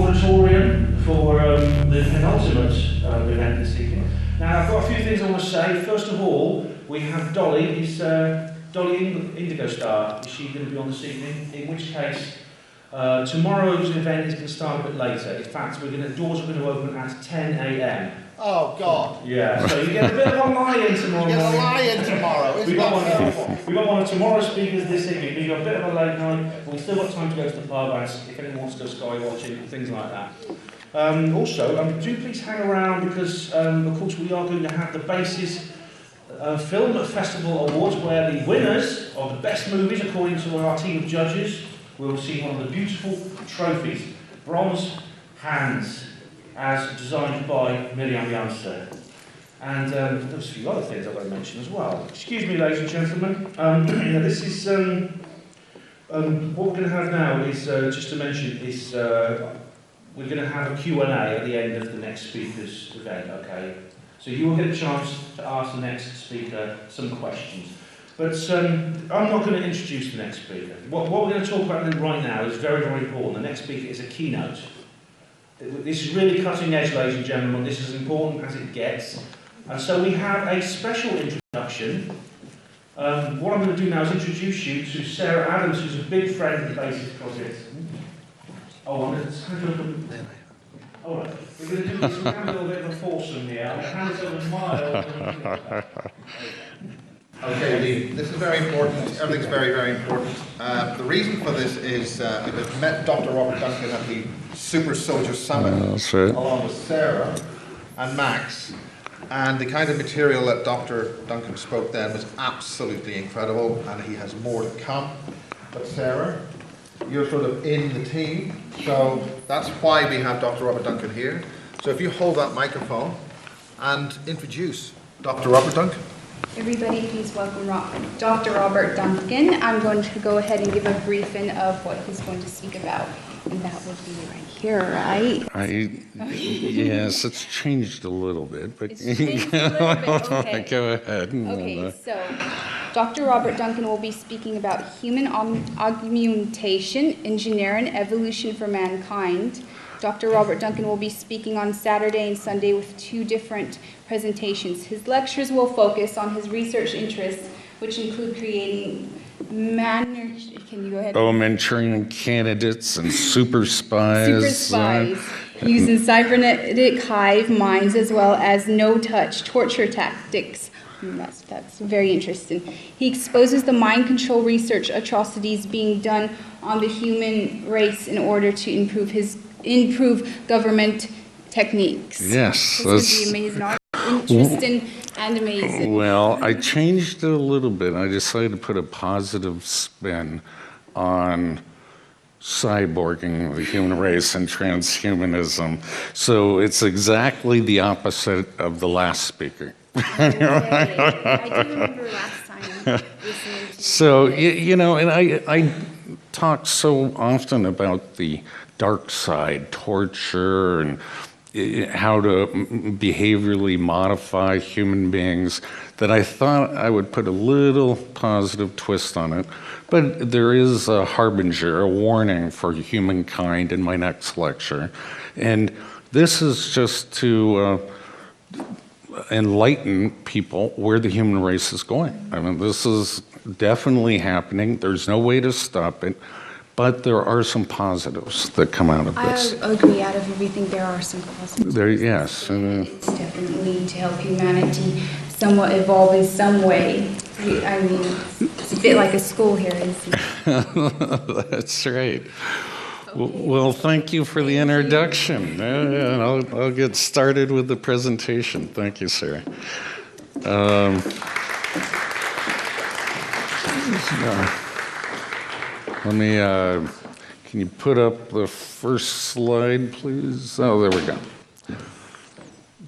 auditorium for the penultimate event this evening. Now, I've got a few things I want to say. First of all, we have Dolly. Is Dolly Indigo Star? Is she going to be on this evening? In which case, tomorrow's event is going to start a bit later. In fact, the doors are going to open at 10 a.m. Oh, God. Yeah, so you get a bit of a lie-in tomorrow morning. You get a lie-in tomorrow. We got one of tomorrow's speakers this evening. We got a bit of a late night, but we've still got time to go to the pub, and if anyone wants to go sky watching, things like that. Also, do please hang around because, of course, we are going to have the Bases Film Festival Awards, where the winners of the best movies, according to our team of judges, will receive one of the beautiful trophies, bronze hands, as designed by Miriam Janssen. And there's a few other things I've got to mention as well. Excuse me, ladies and gentlemen. This is what we're going to have now is just to mention is we're going to have a Q&A at the end of the next speaker's event. Okay, so you will get a chance to ask the next speaker some questions. But I'm not going to introduce the next speaker. What we're going to talk about right now is very, very important. The next speaker is a keynote. This is really cutting edge, ladies and gentlemen. This is as important as it gets. And so we have a special introduction. What I'm going to do now is introduce you to Sarah Adams, who's a big friend of the Bases Project. Oh, I'm going to hand you over. All right. We're going to do this. We're having a little bit of a foursome here. I'm going to hand this over to Miles. Okay, Lee, this is very important. Everything's very, very important. The reason for this is I met Dr. Robert Duncan at the Super Soldier Summit, along with Sarah and Max. And the kind of material that Dr. Duncan spoke then was absolutely incredible, and he has more to come. But Sarah, you're sort of in the team, so that's why we have Dr. Robert Duncan here. So if you hold that microphone and introduce Dr. Robert Duncan. Everybody, please welcome Dr. Robert Duncan. I'm going to go ahead and give a briefing of what he's going to speak about. And that would be right here, right? Yes, it's changed a little bit, but it's changed a little bit, okay. Go ahead. Okay, so Dr. Robert Duncan will be speaking about human augmentation, engineering, evolution for mankind. Dr. Robert Duncan will be speaking on Saturday and Sunday with 2 different presentations. His lectures will focus on his research interests, which include creating Manchurian candidates and super spies. Using cybernetic hive minds as well as no-touch torture tactics. That's very interesting. He exposes the mind control research atrocities being done on the human race in order to improve government techniques. Yes. This would be amazing. Interesting and amazing. Well, I changed it a little bit. I decided to put a positive spin on cyborging the human race and transhumanism. So it's exactly the opposite of the last speaker. I do remember last time listening to So, and I talk so often about the dark side, torture, and how to behaviorally modify human beings, that I thought I would put a little positive twist on it. But there is a harbinger, a warning for humankind in my next lecture. And this is just to enlighten people where the human race is going. I mean, this is definitely happening. There's no way to stop it. But there are some positives that come out of this. I agree. Out of everything, there are some positives. Yes. It's definitely to help humanity somewhat evolve in some way. I mean, it's a bit like a school here, isn't it? That's right. Well, thank you for the introduction. I'll get started with the presentation. Thank you, Sarah. Can you put up the first slide, please? Oh, there we go.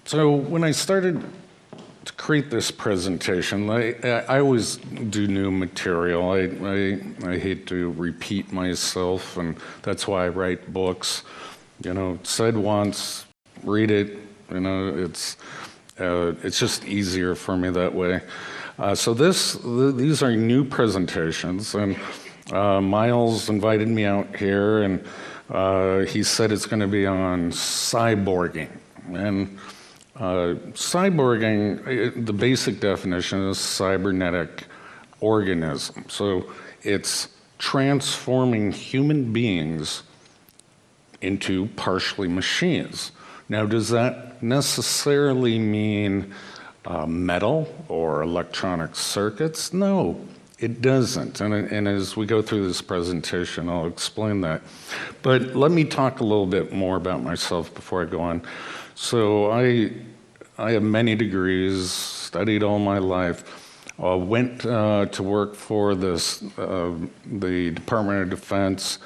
So when I started to create this presentation, I always do new material. I hate to repeat myself, and that's why I write books. Said once, read it. It's just easier for me that way. So these are new presentations, and Miles invited me out here, and He said it's going to be on cyborging. And cyborging, the basic definition is cybernetic organism. So it's transforming human beings into partially machines. Now, does that necessarily mean metal or electronic circuits? No, it doesn't. And as we go through this presentation, I'll explain that. But let me talk a little bit more about myself before I go on. So I have many degrees, studied all my life. Went to work for the Department of Defense,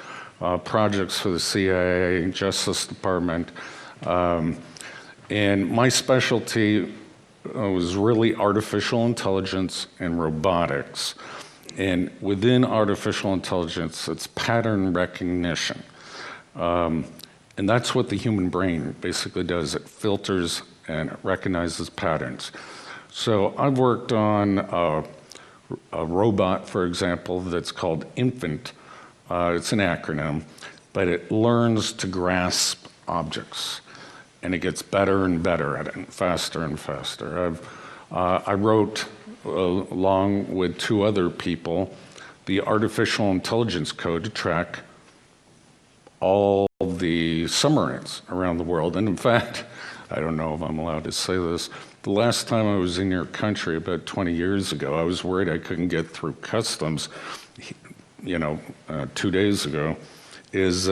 projects for the CIA, Justice Department. And my specialty was really artificial intelligence and robotics. And within artificial intelligence, it's pattern recognition. And that's what the human brain basically does. It filters and it recognizes patterns. So I've worked on a robot, for example, that's called INFANT. It's an acronym, but it learns to grasp objects, and it gets better and better at it, faster and faster. I wrote, along with 2 other people, the artificial intelligence code to track all the submarines around the world. And in fact, I don't know if I'm allowed to say this, the last time I was in your country, about 20 years ago, I was worried I couldn't get through customs, 2 days ago, is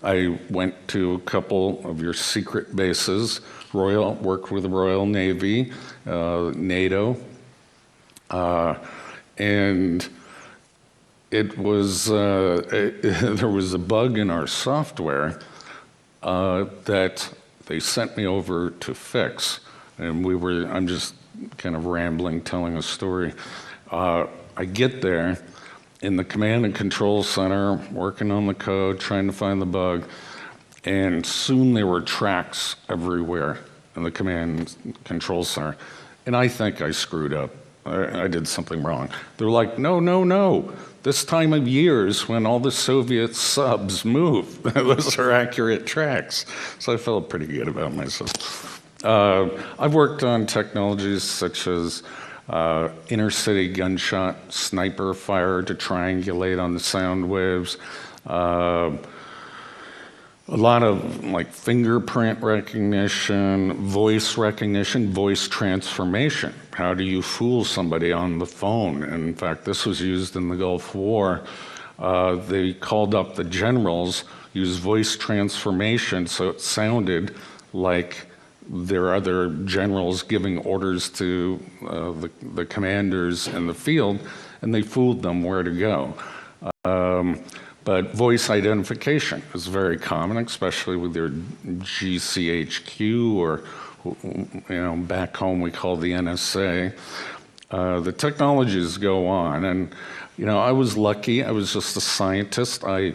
I went to a couple of your secret bases, worked with the Royal Navy, NATO, and it was, there was a bug in our software that they sent me over to fix. And I'm just kind of rambling, telling a story. I get there in the command and control center, working on the code, trying to find the bug, and soon there were tracks everywhere in the command and control center. And I think I screwed up. I did something wrong. They're like, no, no, no. This time of year is when all the Soviet subs move. Those are accurate tracks. So I felt pretty good about myself. I've worked on technologies such as inner-city gunshot sniper fire to triangulate on the sound waves. A lot of like fingerprint recognition, voice transformation. How do you fool somebody on the phone? And in fact, this was used in the Gulf War. They called up the generals, used voice transformation so it sounded like there are other generals giving orders to the commanders in the field, and they fooled them where to go. But voice identification is very common, especially with your GCHQ or, back home we call the NSA. The technologies go on, and, I was lucky. I was just a scientist. I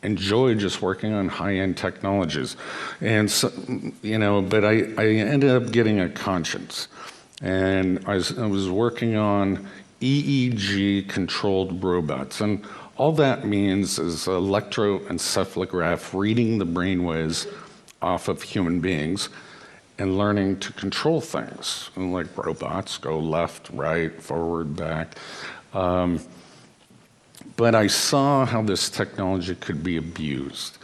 enjoyed just working on high-end technologies. And, so, but I ended up getting a conscience. And I was working on EEG-controlled robots. And all that means is electroencephalograph reading the brainwaves off of human beings and learning to control things, like robots, go left, right, forward, back. But I saw how this technology could be abused.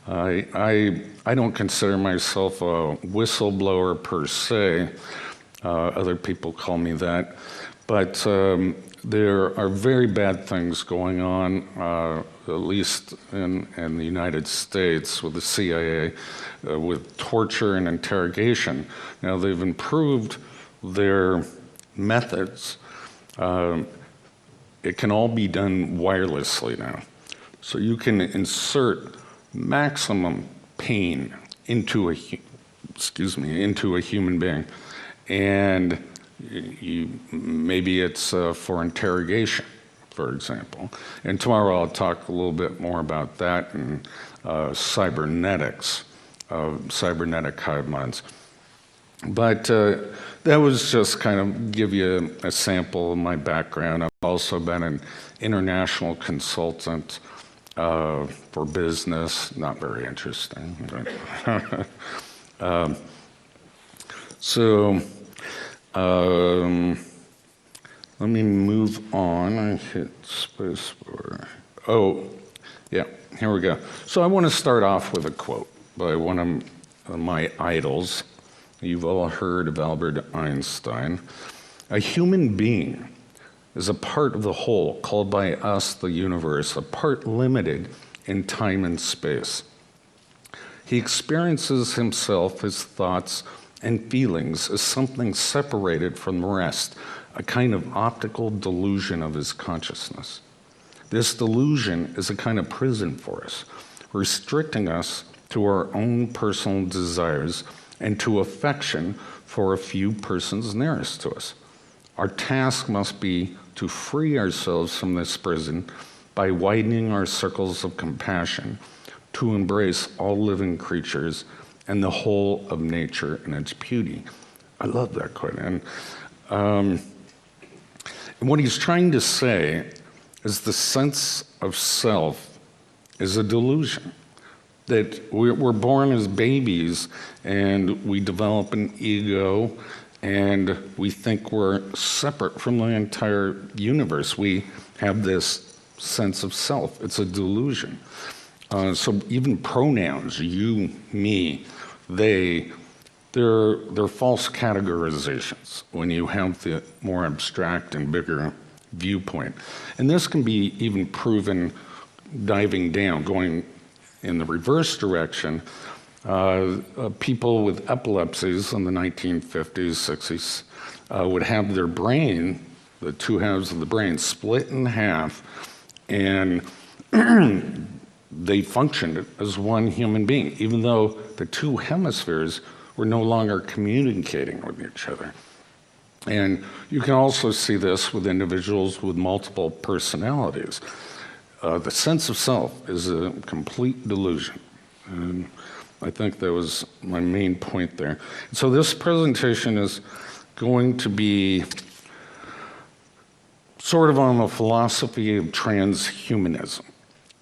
I don't consider myself a whistleblower per se. Other people call me that. But there are very bad things going on, at least in the United States with the CIA, with torture and interrogation. Now, they've improved their methods. It can all be done wirelessly now. So you can insert maximum pain into a human being. And maybe it's for interrogation, for example. And tomorrow I'll talk a little bit more about that and cybernetics, cybernetic hive minds. But that was just kind of give you a sample of my background. I've also been an international consultant for business, not very interesting. Let me move on. I hit spacebar. Oh, yeah, here we go. So I want to start off with a quote by one of my idols. You've all heard of Albert Einstein. A human being is a part of the whole, called by us the universe, a part limited in time and space. He experiences himself, his thoughts and feelings, as something separated from the rest, a kind of optical delusion of his consciousness. This delusion is a kind of prison for us, restricting us to our own personal desires and to affection for a few persons nearest to us. Our task must be to free ourselves from this prison by widening our circles of compassion, to embrace all living creatures and the whole of nature and its beauty. I love that quote. And what he's trying to say is the sense of self is a delusion, that we're born as babies and we develop an ego and we think we're separate from the entire universe. We have this sense of self. It's a delusion. So even pronouns, you, me, they, they're false categorizations when you have the more abstract and bigger viewpoint. And this can be even proven diving down, going in the reverse direction. People with epilepsies in the 1950s, 60s would have their brain, the two halves of the brain, split in half, and they functioned as one human being, even though the two hemispheres were no longer communicating with each other. And you can also see this with individuals with multiple personalities. The sense of self is a complete delusion. And I think that was my main point there. So this presentation is going to be sort of on the philosophy of transhumanism.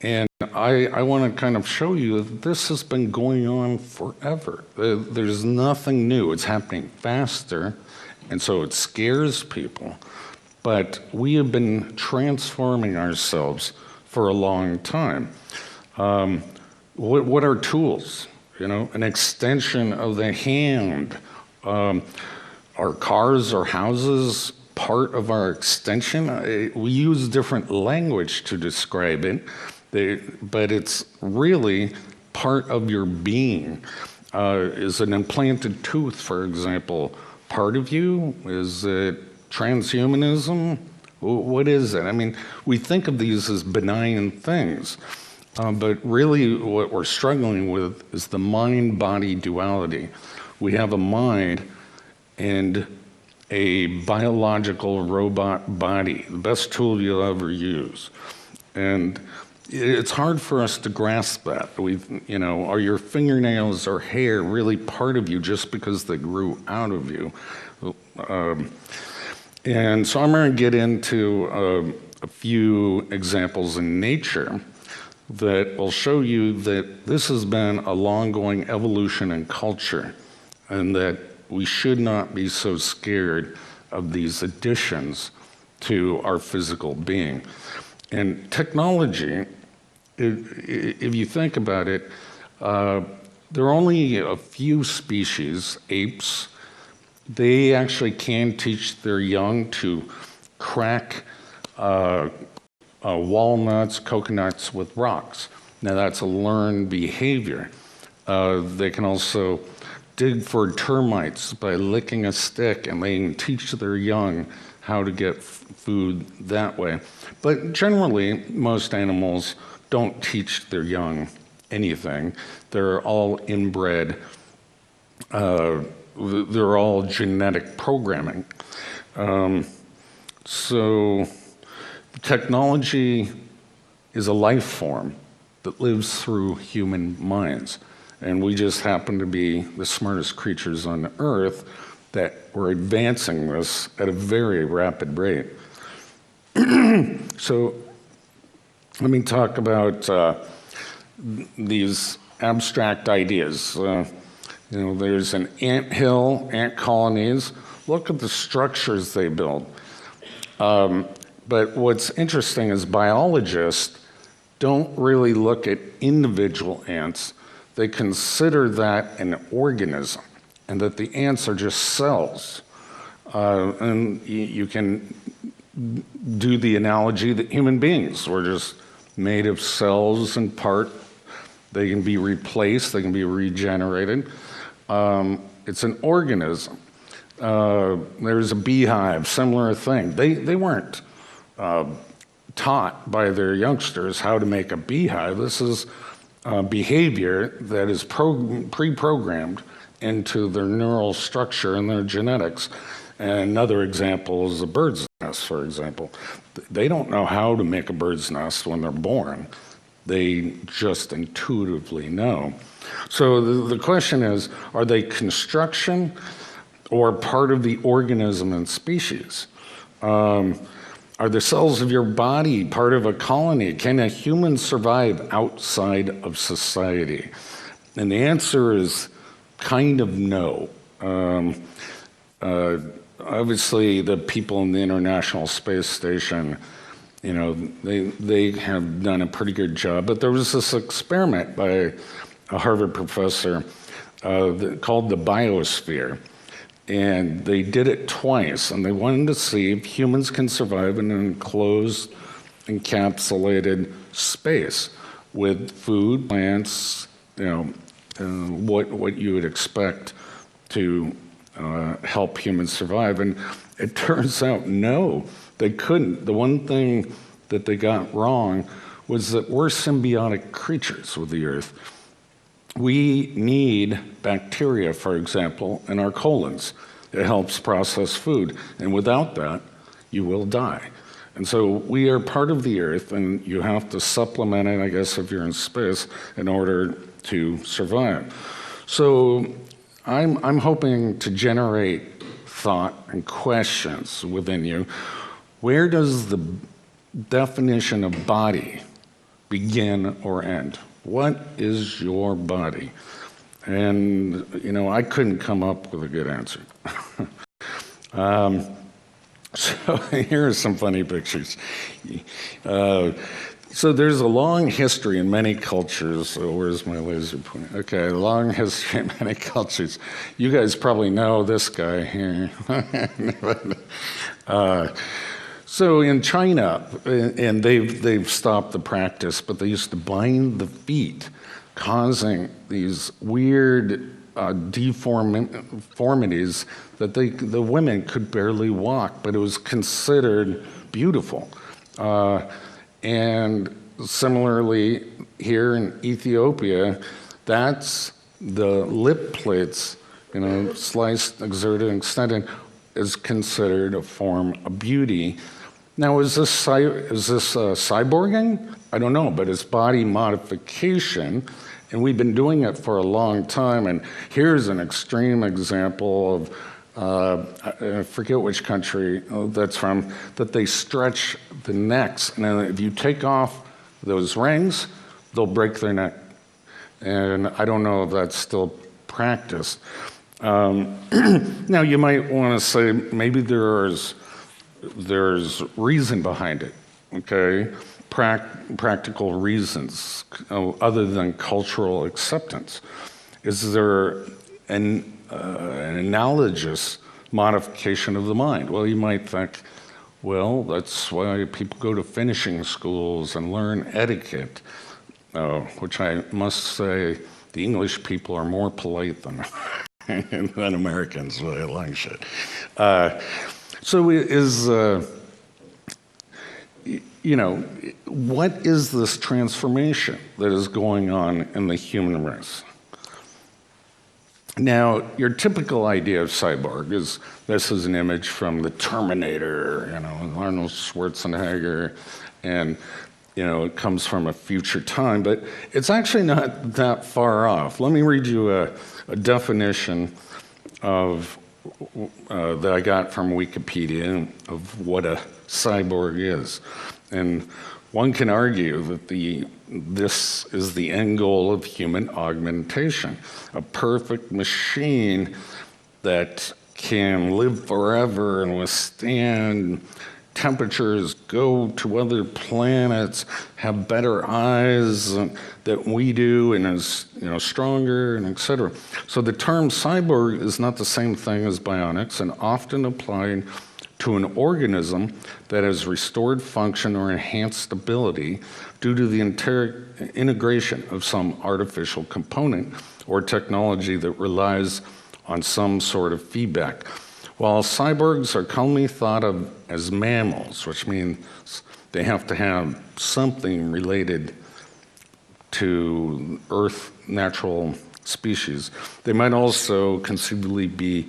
And I want to kind of show you that this has been going on forever. There's nothing new. It's happening faster, and so it scares people. But we have been transforming ourselves for a long time. What are tools? You know, an extension of the hand. Are cars or houses part of our extension? We use different language to describe it, but it's really part of your being. Is an implanted tooth, for example, part of you? Is it transhumanism? What is it? I mean, we think of these as benign things, but really what we're struggling with is the mind-body duality. We have a mind and a biological robot body, the best tool you'll ever use. And it's hard for us to grasp that. You know, are your fingernails or hair really part of you just because they grew out of you? And so I'm going to get into a few examples in nature that will show you that this has been a long-going evolution in culture, and that we should not be so scared of these additions to our physical being. And technology, if you think about it, there are only a few species, apes, they actually can teach their young to crack walnuts, coconuts with rocks. Now that's a learned behavior. They can also dig for termites by licking a stick, and they can teach their young how to get food that way. But generally, most animals don't teach their young anything. They're all inbred. They're all genetic programming. So technology is a life form that lives through human minds. And we just happen to be the smartest creatures on Earth that we're advancing this at a very rapid rate. So let me talk about these abstract ideas. There's an ant hill, ant colonies. Look at the structures they build. But what's interesting is biologists don't really look at individual ants. They consider that an organism, and that the ants are just cells. And you can do the analogy that human beings were just made of cells in part. They can be replaced, they can be regenerated. It's an organism. There's a beehive, similar thing. They weren't taught by their youngsters how to make a beehive. This is behavior that is pre-programmed into their neural structure and their genetics. And another example is a bird's nest, for example. They don't know how to make a bird's nest when they're born. They just intuitively know. So the question is, are they construction or part of the organism and species? Are the cells of your body part of a colony? Can a human survive outside of society? And the answer is kind of no. Obviously, the people in the International Space Station, they have done a pretty good job. But there was this experiment by a Harvard professor called the biosphere. And they did it twice, and they wanted to see if humans can survive in an enclosed, encapsulated space with food, plants, what you would expect to help humans survive. And it turns out, no, they couldn't. The one thing that they got wrong was that we're symbiotic creatures with the Earth. We need bacteria, for example, in our colons. It helps process food, and without that, you will die. And so we are part of the Earth, and you have to supplement it, I guess, if you're in space, in order to survive. So I'm hoping to generate thought and questions within you. Where does the definition of body begin or end? What is your body? And, I couldn't come up with a good answer. So here are some funny pictures. So there's a long history in many cultures. So where's my laser point? Okay, a long history in many cultures. You guys probably know this guy here. So in China, and they've stopped the practice, but they used to bind the feet, causing these weird deformities that the women could barely walk, but it was considered beautiful. And similarly, here in Ethiopia, that's the lip plates, sliced, exerted, extended, is considered a form of beauty. Now, is this cyborging? I don't know, but it's body modification, and we've been doing it for a long time. And here's an extreme example of, I forget which country that's from, that they stretch the necks, and then if you take off those rings, they'll break their neck. And I don't know if that's still practiced. Now, you might want to say maybe there's reason behind it, okay? Practical reasons other than cultural acceptance. Is there an analogous modification of the mind? Well, you might think, well, that's why people go to finishing schools and learn etiquette, which I must say the English people are more polite than Americans, with a long shit. So is, what is this transformation that is going on in the human race? Now, your typical idea of cyborg is, this is an image from the Terminator, Arnold Schwarzenegger, and, it comes from a future time, but it's actually not that far off. Let me read you a definition of that I got from Wikipedia of what a cyborg is. And one can argue that this is the end goal of human augmentation, a perfect machine that can live forever and withstand temperatures, go to other planets, have better eyes than we do, and is stronger, and etc. So the term cyborg is not the same thing as bionics, and often applied to an organism that has restored function or enhanced ability due to the integration of some artificial component or technology that relies on some sort of feedback. While cyborgs are commonly thought of as mammals, which means they have to have something related to Earth natural species, they might also conceivably be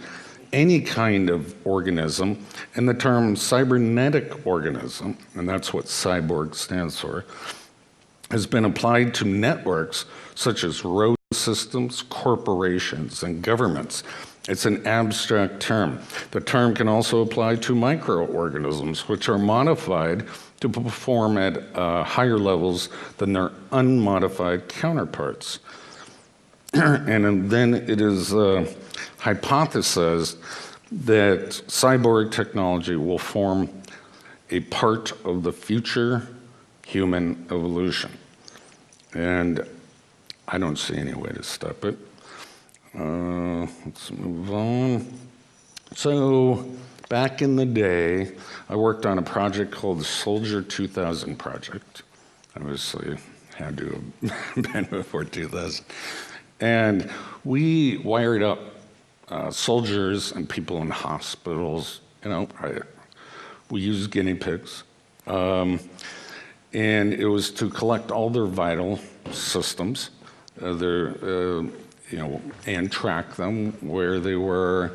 any kind of organism, and the term cybernetic organism, and that's what cyborg stands for, has been applied to networks such as road systems, corporations, and governments. It's an abstract term. The term can also apply to microorganisms, which are modified to perform at higher levels than their unmodified counterparts. And then it is hypothesized that cyborg technology will form a part of the future human evolution. And I don't see any way to stop it. Let's move on. So back in the day, I worked on a project called the Soldier 2000 project. Obviously, had to have been before 2000. And we wired up soldiers and people in hospitals. We used guinea pigs. And it was to collect all their vital systems, and track them, where they were,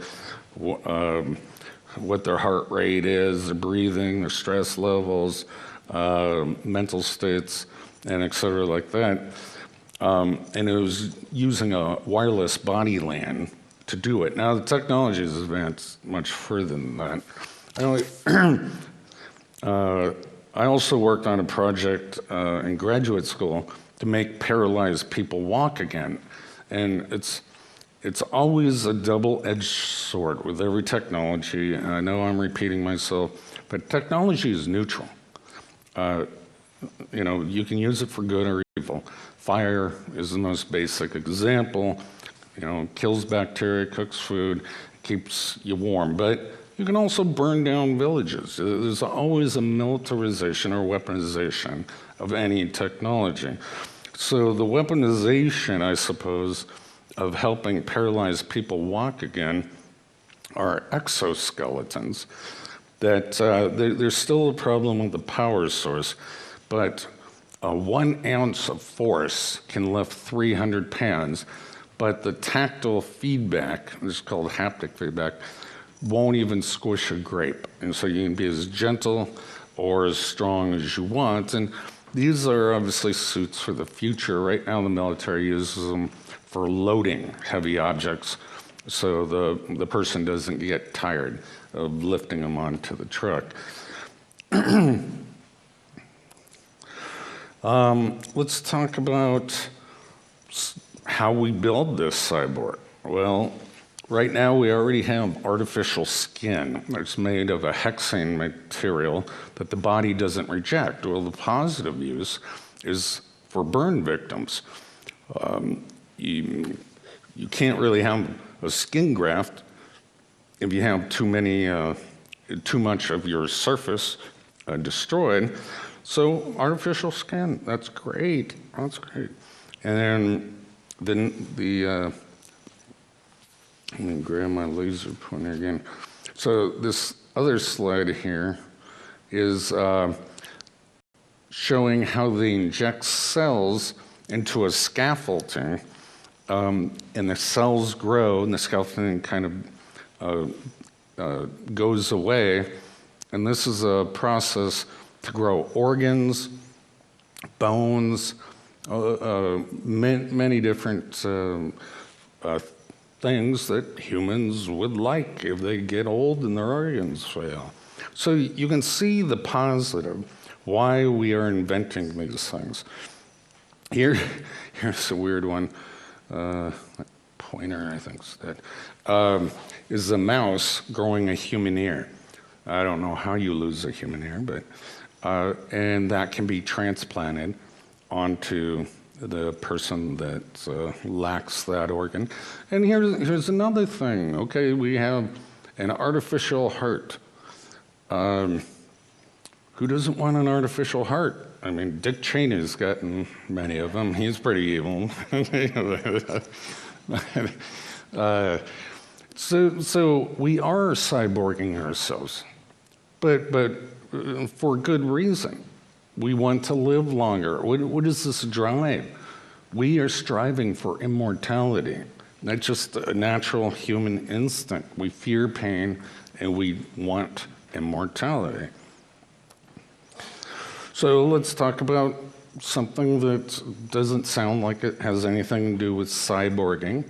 what their heart rate is, their breathing, their stress levels, mental states, and et cetera like that. And it was using a wireless body LAN to do it. Now, the technology has advanced much further than that. I also worked on a project in graduate school to make paralyzed people walk again. And it's always a double-edged sword with every technology. And I know I'm repeating myself, but technology is neutral. You can use it for good or evil. Fire is the most basic example. Kills bacteria, cooks food, keeps you warm. But you can also burn down villages. There's always a militarization or weaponization of any technology. So the weaponization, I suppose, of helping paralyzed people walk again are exoskeletons. That there's still a problem with the power source, but 1 ounce of force can lift 300 pounds, but the tactile feedback, it's called haptic feedback, won't even squish a grape. And so you can be as gentle or as strong as you want. And these are obviously suits for the future. Right now, the military uses them for loading heavy objects, so the person doesn't get tired of lifting them onto the truck. Let's talk about how we build this cyborg. Well, right now we already have artificial skin that's made of a hexane material that the body doesn't reject. Well, the positive use is for burn victims. You can't really have a skin graft if you have too much of your surface destroyed. So artificial skin, that's great. That's great. And then let me grab my laser pointer again. So this other slide here is showing how they inject cells into a scaffolding, and the cells grow, and the scaffolding kind of goes away. And this is a process to grow organs, bones, many different things that humans would like if they get old and their organs fail. So you can see the positive why we are inventing these things. Here's a weird one. Pointer, I think is that, is a mouse growing a human ear. I don't know how you lose a human ear, but, and that can be transplanted onto the person that lacks that organ. And here's another thing, okay? We have an artificial heart. Who doesn't want an artificial heart? I mean, Dick Cheney's gotten many of them. He's pretty evil. So we are cyborging ourselves, but for good reason. We want to live longer. What does this drive? We are striving for immortality. That's just a natural human instinct. We fear pain and we want immortality. So let's talk about something that doesn't sound like it has anything to do with cyborging,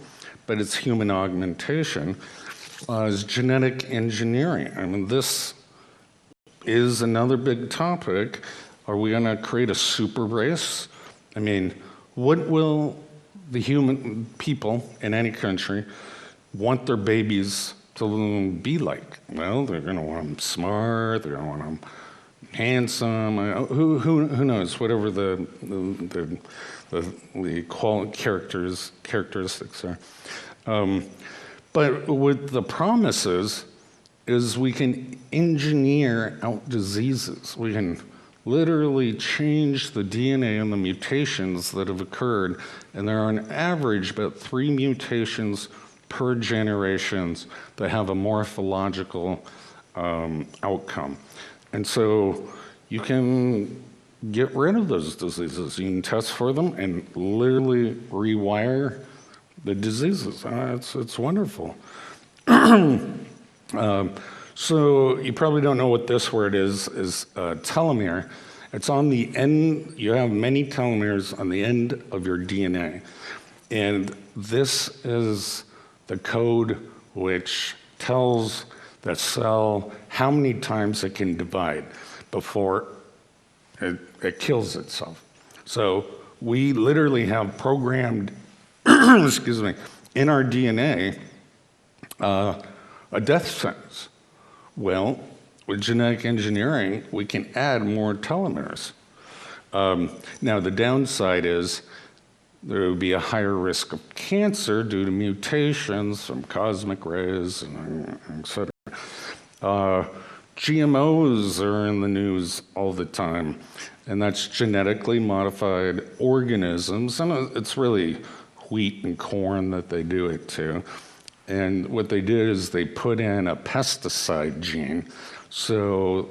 but it's human augmentation, is genetic engineering. I mean, this is another big topic. Are we going to create a super race? I mean, what will the human people in any country want their babies to be like? Well, they're going to want them smart, they're going to want them handsome, who knows, whatever the characteristics are. But with the promises is we can engineer out diseases. We can literally change the DNA and the mutations that have occurred, and there are on average about 3 mutations per generation that have a morphological outcome. And so you can get rid of those diseases. You can test for them and literally rewire the diseases. It's wonderful. So you probably don't know what this word is telomere. It's on the end. You have many telomeres on the end of your DNA. And this is the code which tells the cell how many times it can divide before it kills itself. So we literally have programmed, excuse me, in our DNA a death sentence. Well, with genetic engineering, we can add more telomeres. Now, the downside is there would be a higher risk of cancer due to mutations from cosmic rays, and et cetera. GMOs are in the news all the time, and that's genetically modified organisms, and it's really wheat and corn that they do it to. And what they did is they put in a pesticide gene, so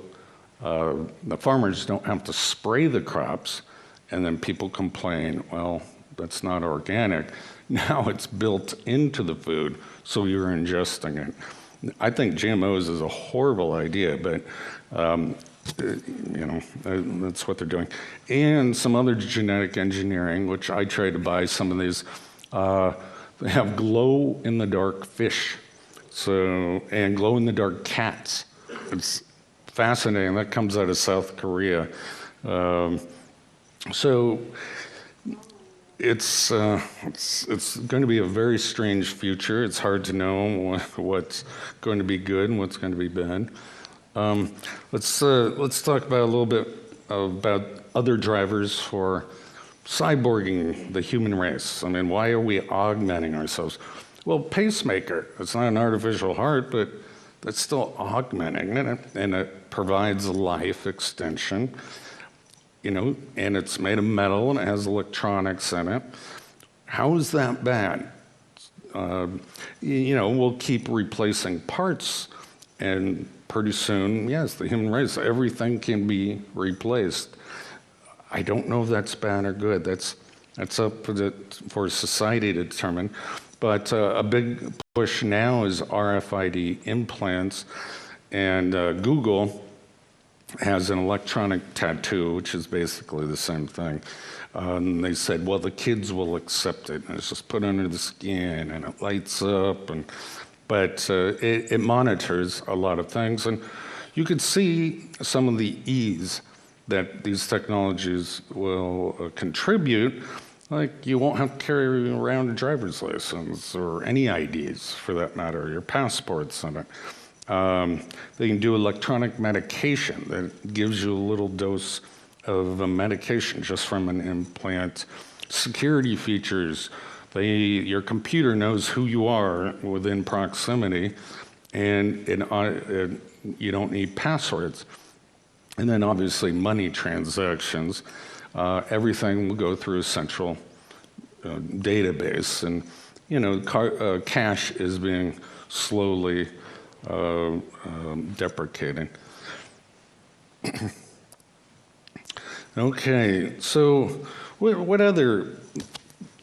the farmers don't have to spray the crops, and then people complain, well, that's not organic. Now it's built into the food, so you're ingesting it. I think GMOs is a horrible idea, but you know, that's what they're doing. And some other genetic engineering, which I try to buy some of these, they have glow-in-the-dark fish, and glow-in-the-dark cats. It's fascinating. That comes out of South Korea. So it's going to be a very strange future. It's hard to know what's going to be good and what's going to be bad. Let's talk about a little bit about other drivers for cyborging the human race. I mean, why are we augmenting ourselves? Well, pacemaker, it's not an artificial heart, but that's still augmenting it, and it provides life extension. You know, and it's made of metal and it has electronics in it. How is that bad? You know, we'll keep replacing parts, and pretty soon, yes, the human race, everything can be replaced. I don't know if that's bad or good. That's up for society to determine. But a big push now is RFID implants, and Google has an electronic tattoo, which is basically the same thing. And they said, well, the kids will accept it. And it's just put under the skin, and it lights up. But it monitors a lot of things. And you could see some of the ease that these technologies will contribute. Like, you won't have to carry around a driver's license or any IDs for that matter, your passports on it. They can do electronic medication that gives you a little dose of a medication just from an implant. Security features, your computer knows who you are within proximity, and you don't need passwords. And then obviously money transactions, everything will go through a central database, and cash is being slowly deprecating. Okay, so what other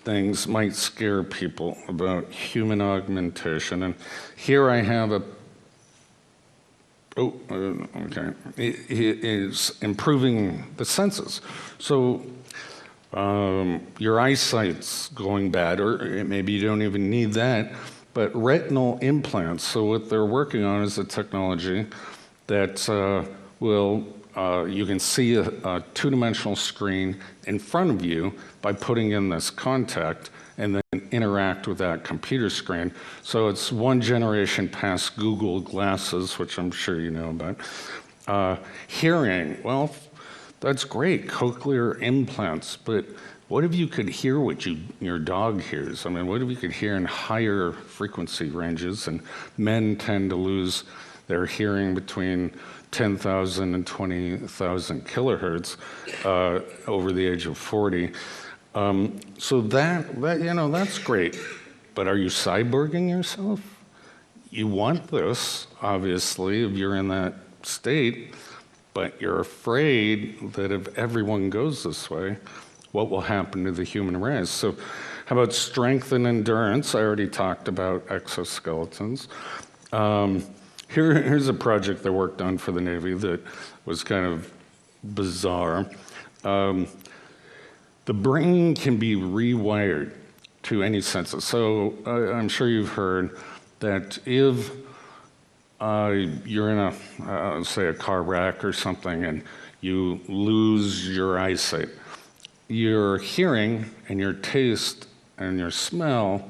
things might scare people about human augmentation? And here I have okay. It is improving the senses. So your eyesight's going bad, or maybe you don't even need that, but retinal implants. So what they're working on is a technology that you can see a two-dimensional screen in front of you by putting in this contact and then interact with that computer screen. So it's one generation past Google Glasses, which I'm sure you know about. Hearing, well, that's great, cochlear implants, but what if you could hear what your dog hears? I mean, what if you could hear in higher frequency ranges? And men tend to lose their hearing between 10,000 and 20,000 kilohertz over the age of 40. So that's great. But are you cyborging yourself? You want this, obviously, if you're in that state, but you're afraid that if everyone goes this way, what will happen to the human race? So how about strength and endurance? I already talked about exoskeletons. Here's a project they worked on for the Navy that was kind of bizarre. The brain can be rewired to any senses. So I'm sure you've heard that if you're in say a car wreck or something and you lose your eyesight, your hearing and your taste and your smell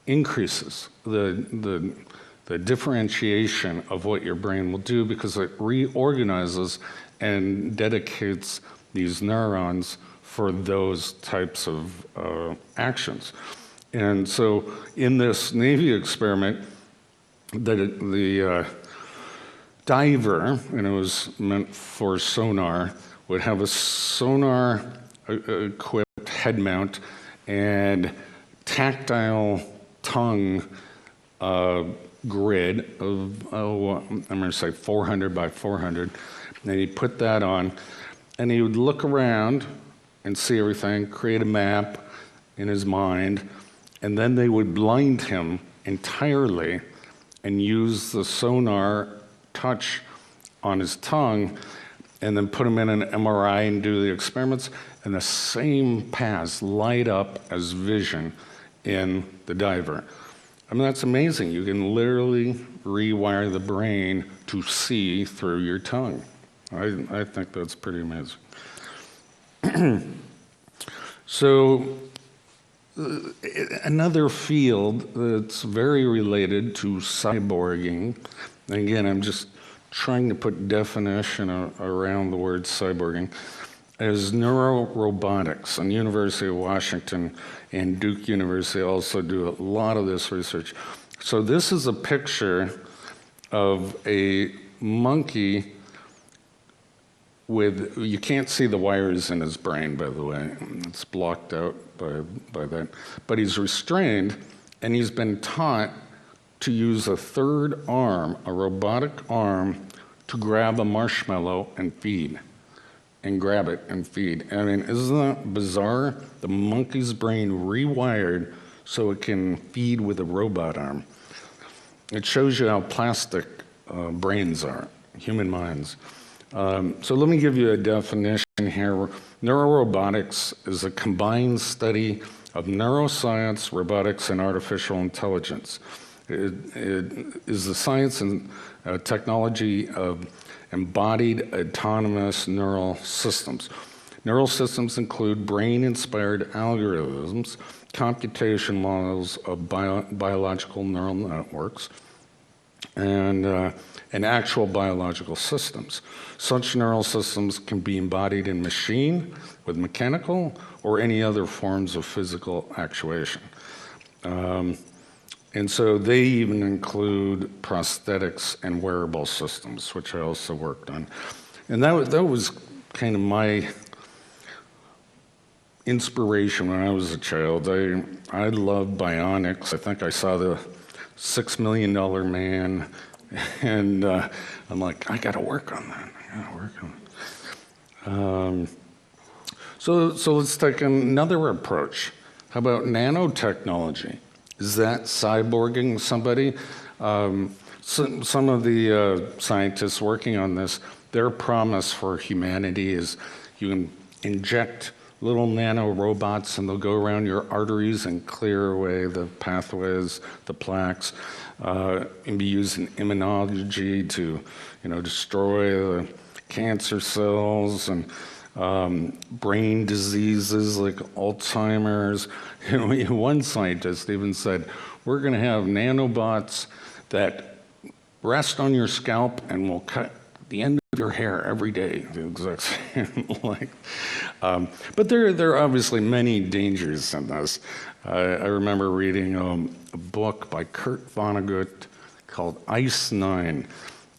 increases. The differentiation of what your brain will do, because it reorganizes and dedicates these neurons for those types of actions. And so in this Navy experiment, the diver, and it was meant for sonar, would have a sonar equipped head mount and tactile tongue grid of, I'm going to say 400 by 400. And he'd put that on, and he would look around and see everything, create a map in his mind, and then they would blind him entirely and use the sonar touch on his tongue, and then put him in an MRI and do the experiments, and the same paths light up as vision in the diver. I mean, that's amazing. You can literally rewire the brain to see through your tongue. I think that's pretty amazing. So another field that's very related to cyborging, and again, I'm just trying to put definition around the word cyborging, is neurorobotics. And University of Washington and Duke University also do a lot of this research. So this is a picture of a monkey with, you can't see the wires in his brain, by the way. It's blocked out by that. But he's restrained, and he's been taught to use a third arm, a robotic arm, to grab a marshmallow and feed. And grab it and feed. I mean, isn't that bizarre? The monkey's brain rewired so it can feed with a robot arm. It shows you how plastic brains are, human minds. So let me give you a definition here. Neurorobotics is a combined study of neuroscience, robotics, and artificial intelligence. It is the science and technology of embodied autonomous neural systems. Neural systems include brain-inspired algorithms, computation models of biological neural networks, and actual biological systems. Such neural systems can be embodied in machine, with mechanical, or any other forms of physical actuation. And so they even include prosthetics and wearable systems, which I also worked on. And that was kind of my inspiration when I was a child. I loved bionics. I think I saw the $6 Million Man, and I'm like, I got to work on that. I got to work on it. So let's take another approach. How about nanotechnology? Is that cyborging somebody? Some of the scientists working on this, their promise for humanity is you can inject little nano robots and they'll go around your arteries and clear away the pathways, the plaques, and be used in immunology to, destroy the cancer cells and brain diseases like Alzheimer's. One scientist even said, we're going to have nanobots that rest on your scalp and will cut the end of your hair every day. The exact same but there are obviously many dangers in this. I remember reading a book by Kurt Vonnegut called Ice 9,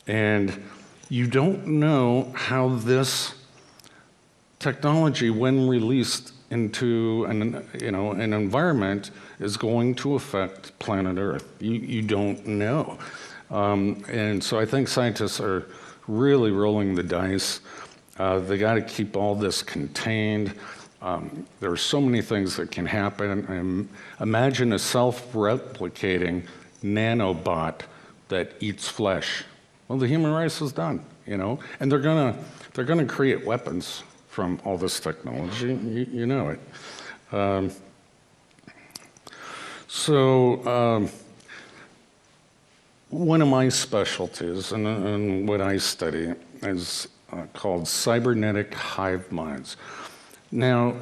and you don't know how this technology, when released into an environment, is going to affect planet Earth. You don't know. And so I think scientists are really rolling the dice. They got to keep all this contained. There are so many things that can happen. And imagine a self-replicating nanobot that eats flesh. Well, the human race is done, and they're gonna create weapons from all this technology. You know it. One of my specialties and what I study is called cybernetic hive minds. Now,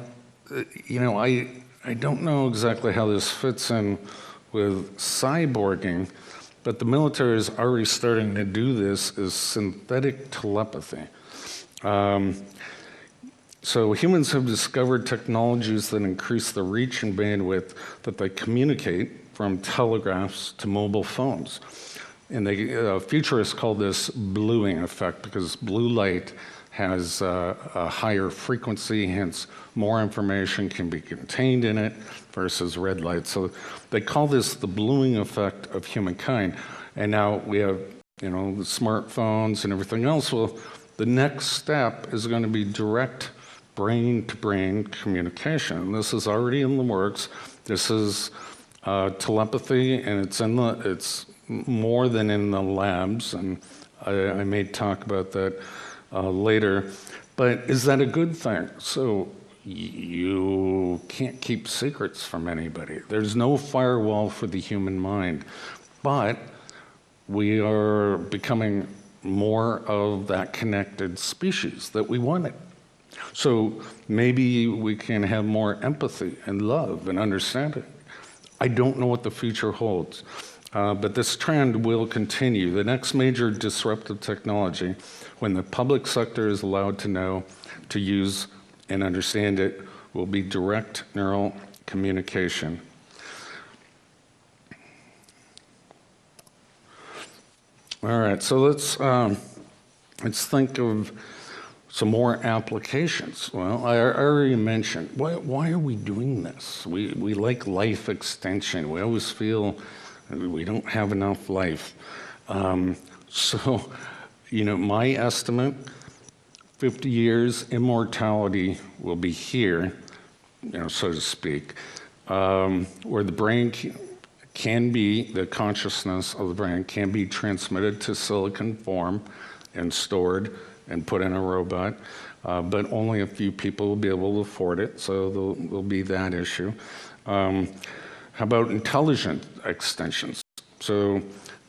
I don't know exactly how this fits in with cyborging, but the military is already starting to do this as synthetic telepathy. So humans have discovered technologies that increase the reach and bandwidth that they communicate, from telegraphs to mobile phones. And futurists call this bluing effect because blue light has a higher frequency, hence more information can be contained in it versus red light. So they call this the bluing effect of humankind. And now we have, the smartphones and everything else. Well, the next step is going to be direct brain-to-brain communication. This is already in the works. This is telepathy, and it's more than in the labs, and I may talk about that later. But is that a good thing? So you can't keep secrets from anybody. There's no firewall for the human mind, but we are becoming more of that connected species that we wanted. So maybe we can have more empathy and love and understanding. I don't know what the future holds, but this trend will continue. The next major disruptive technology, when the public sector is allowed to know, to use and understand it, will be direct neural communication. All right, so let's think of some more applications. Well, I already mentioned, why are we doing this? We like life extension. We always feel we don't have enough life. So, my estimate, 50 years, immortality will be here, so to speak, where the brain can be, the consciousness of the brain can be transmitted to silicon form and stored and put in a robot, but only a few people will be able to afford it, so there'll be that issue. How about intelligent extensions? So,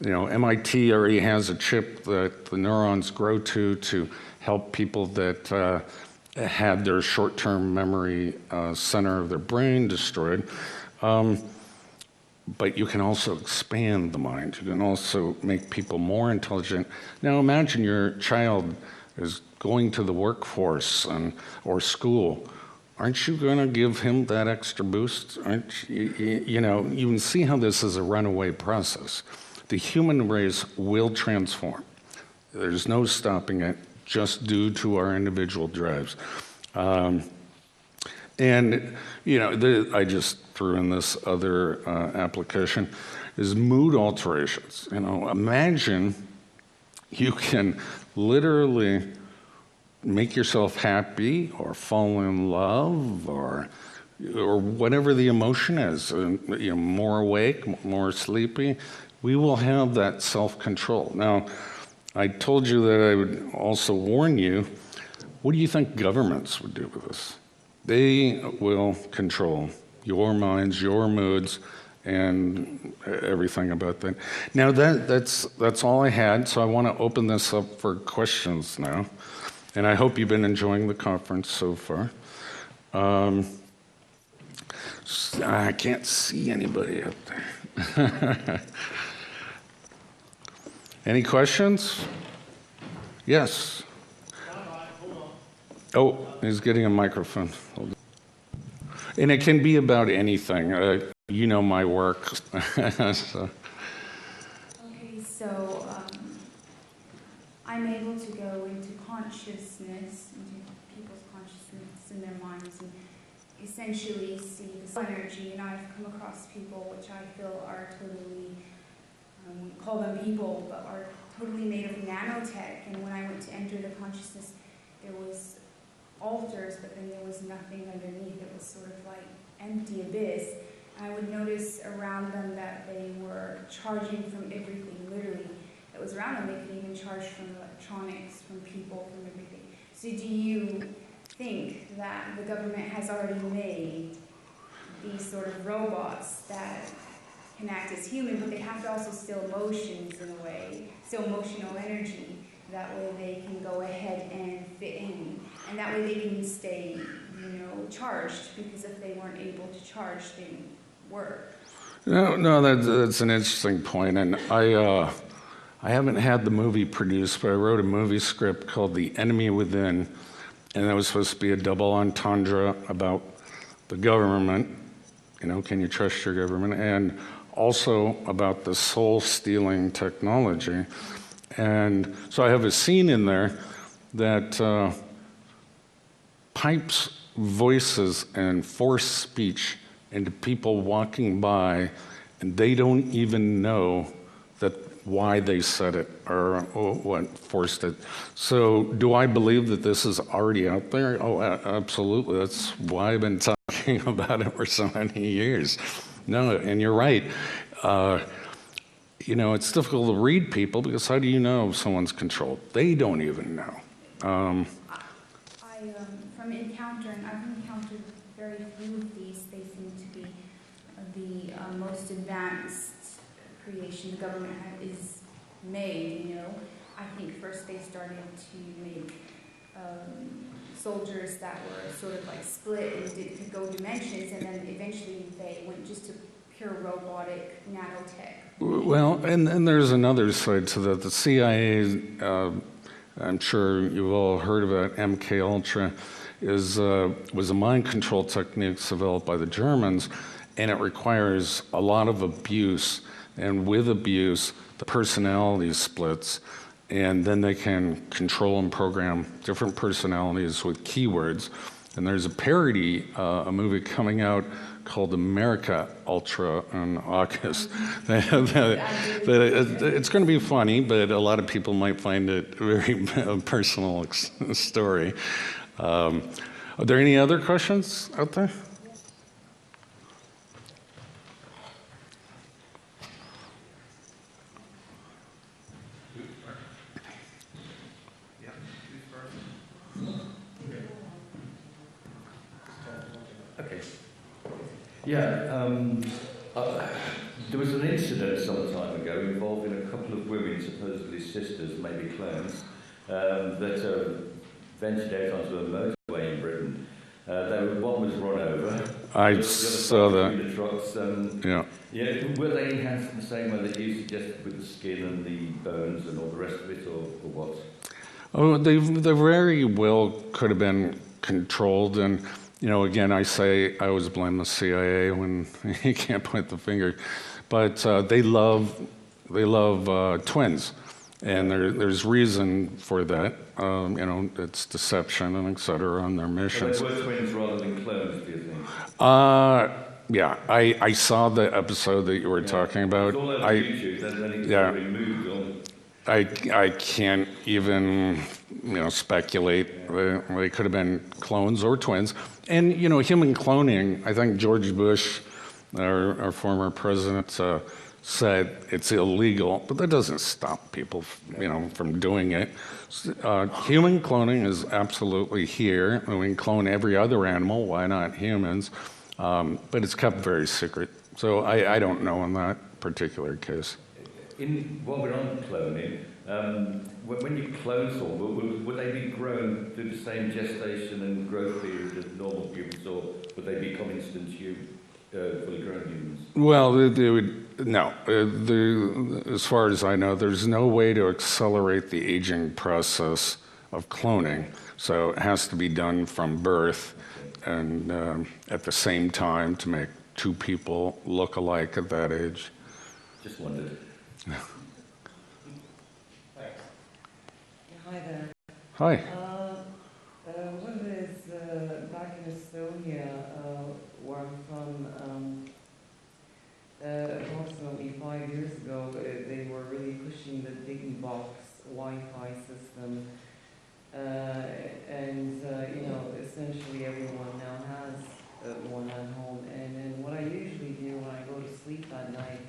MIT already has a chip that the neurons grow to help people that had their short-term memory center of their brain destroyed. But you can also expand the mind. You can also make people more intelligent. Now imagine your child is going to the workforce or school. Aren't you going to give him that extra boost? Aren't you, you can see how this is a runaway process. The human race will transform. There's no stopping it, just due to our individual drives. I just threw in this other application, is mood alterations. Imagine you can literally make yourself happy or fall in love or whatever the emotion is, more awake, more sleepy. We will have that self-control. Now, I told you that I would also warn you, what do you think governments would do with this? They will control your minds, your moods, and everything about that. Now, that's all I had, so I want to open this up for questions now. And I hope you've been enjoying the conference so far. I can't see anybody up there. Any questions? Yes. Oh, he's getting a microphone. Hold on. And it can be about anything. You know my work. So. Okay, so I'm able to go into consciousness, into people's consciousness in their minds, and essentially see this energy. And I've come across people which I feel are totally, call them people, but are totally made of nanotech. And when I went to enter the consciousness, there was altars, but then there was nothing underneath. It was sort of like empty abyss. I would notice around them that they were charging from everything, literally, that was around them. They could even charge from electronics, from people, from everything. So do you think that the government has already made these sort of robots that can act as human, but they have to also still emotions in a way, still emotional energy? That way they can go ahead and fit in, and that way they can stay, charged, because if they weren't able to charge, they didn't work. No, that's an interesting point, and I haven't had the movie produced, but I wrote a movie script called The Enemy Within, and that was supposed to be a double entendre about the government, can you trust your government, and also about the soul-stealing technology. And so I have a scene in there that pipes voices and forced speech into people walking by, and they don't even know why they said it or what forced it. So do I believe that this is already out there? Oh, absolutely. That's why I've been talking about it for so many years. No, and you're right. It's difficult to read people because how do you know if someone's controlled? They don't even know. I've encountered very few of these. They seem to be the most advanced creation the government is made. I think first they started to make soldiers that were sort of like split and could go dimensions, and then eventually they went just to pure robotic nanotech. Well, and there's another side to that. The CIA, I'm sure you've all heard about MK Ultra, was a mind control technique developed by the Germans, and it requires a lot of abuse. And with abuse, the personality splits, and then they can control and program different personalities with keywords. And there's a parody, a movie coming out called America Ultra in August. It's going to be funny, but a lot of people might find it a very personal story. Are there any other questions out there? Okay. Yeah, There was an incident some time ago involving a couple of women, supposedly sisters, maybe clones, that ventured out onto a motorway in Britain. One was run over. I saw that. The trucks, Yeah. yeah. Were they enhanced in the same way that you suggested with the skin and the bones and all the rest of it, or what? Oh, they very well could have been controlled, and you know, again, I say I always blame the CIA when you can't point the finger, but they love twins, and there's reason for that. You know, it's deception and et cetera on their missions. So they were twins rather than clones, do you think? Yeah, I saw the episode that you were talking about. It's all over YouTube, then it's removed on. I can't even, you know, speculate. They could have been clones or twins. And, you know, human cloning, I think George Bush, our former president, said it's illegal, but that doesn't stop people, you know, from doing it. Human cloning is absolutely here. We can clone every other animal, why not humans? But it's kept very secret. So I don't know in that particular case. While we're on cloning, when you clone someone, would they be grown through the same gestation and growth period as normal humans, or would they become instant fully grown humans? Well, they would, no. As far as I know, there's no way to accelerate the aging process of cloning. So it has to be done from birth and at the same time to make two people look alike at that age. Just wondered. Hi there. Hi. What it is, back in Estonia, where I'm from, approximately 5 years ago, they were really pushing the DigiBox Wi-Fi system. You know, essentially everyone now has one at home. And then what I usually do when I go to sleep at night,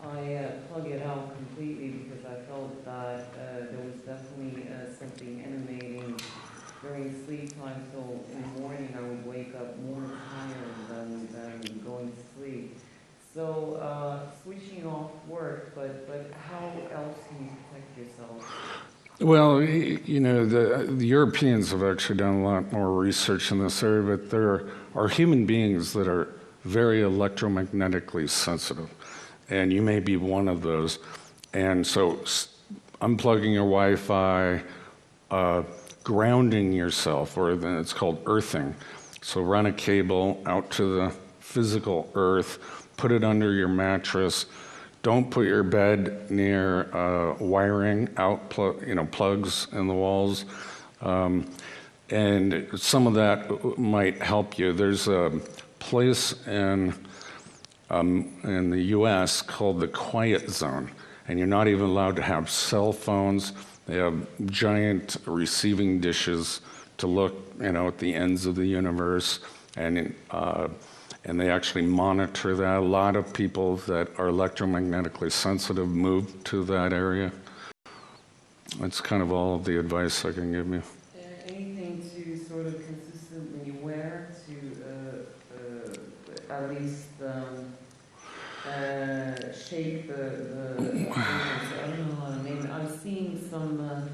I plug it out completely because I felt that there was definitely something emanating during sleep time. So in the morning I would wake up more tired than going to sleep. So switching off work, but how else can you protect yourself? Well, you know, the Europeans have actually done a lot more research in this area, but there are human beings that are very electromagnetically sensitive, and you may be one of those. And so unplugging your Wi-Fi, grounding yourself, or then it's called earthing. So run a cable out to the physical earth, put it under your mattress. Don't put your bed near wiring out, plugs in the walls. And some of that might help you. There's a place in the US called the Quiet Zone, and you're not even allowed to have cell phones. They have giant receiving dishes to look, at the ends of the universe, and they actually monitor that. A lot of people that are electromagnetically sensitive move to that area. That's kind of all of the advice I can give you. Anything to sort of consistently wear to at least shape the I don't know how to name it. I've seen some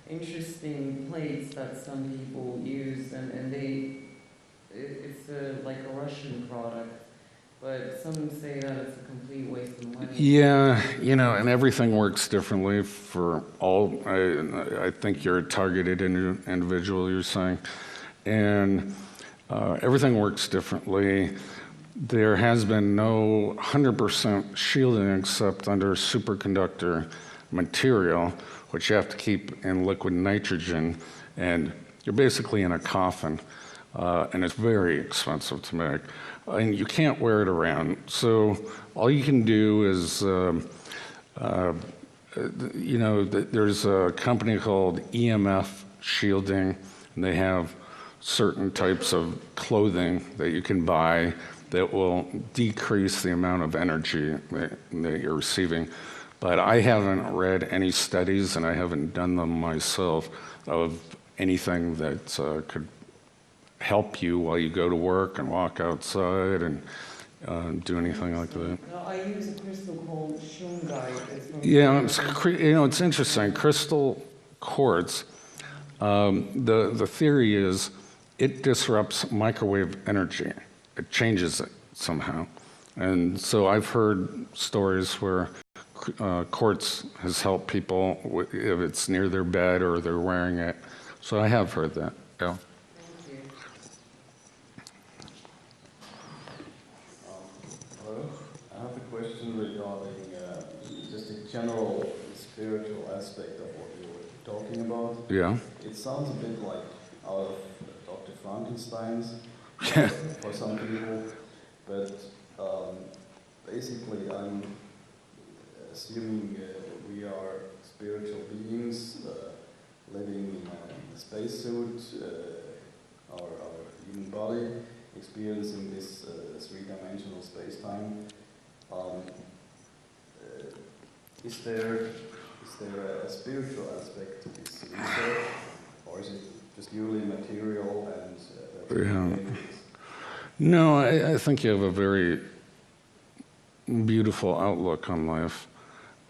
interesting plates that some people use, and it's like a Russian product, but some say that it's a complete waste of money. Yeah, and everything works differently for all. I think you're a targeted individual, you're saying, and everything works differently. There has been no 100% shielding except under superconductor material, which you have to keep in liquid nitrogen, and you're basically in a coffin. And it's very expensive to make, and you can't wear it around. So all you can do is, there's a company called EMF Shielding, and they have certain types of clothing that you can buy that will decrease the amount of energy that you're receiving. But I haven't read any studies, and I haven't done them myself, of anything that could help you while you go to work and walk outside and do anything like that. No, I use a crystal called shungite. Yeah, it's interesting. Crystal quartz, the theory is it disrupts microwave energy. It changes it somehow. And so I've heard stories where quartz has helped people if it's near their bed or they're wearing it. So I have heard that, yeah. Hello, I have a question regarding just a general spiritual aspect of what you were talking about. Yeah. It sounds a bit like out of Dr. Frankenstein's for some people, but basically I'm assuming we are spiritual beings living in a spacesuit, our human body, experiencing this three-dimensional space-time. Is there a spiritual aspect to this research, or is it just purely material and No, I think you have a very beautiful outlook on life.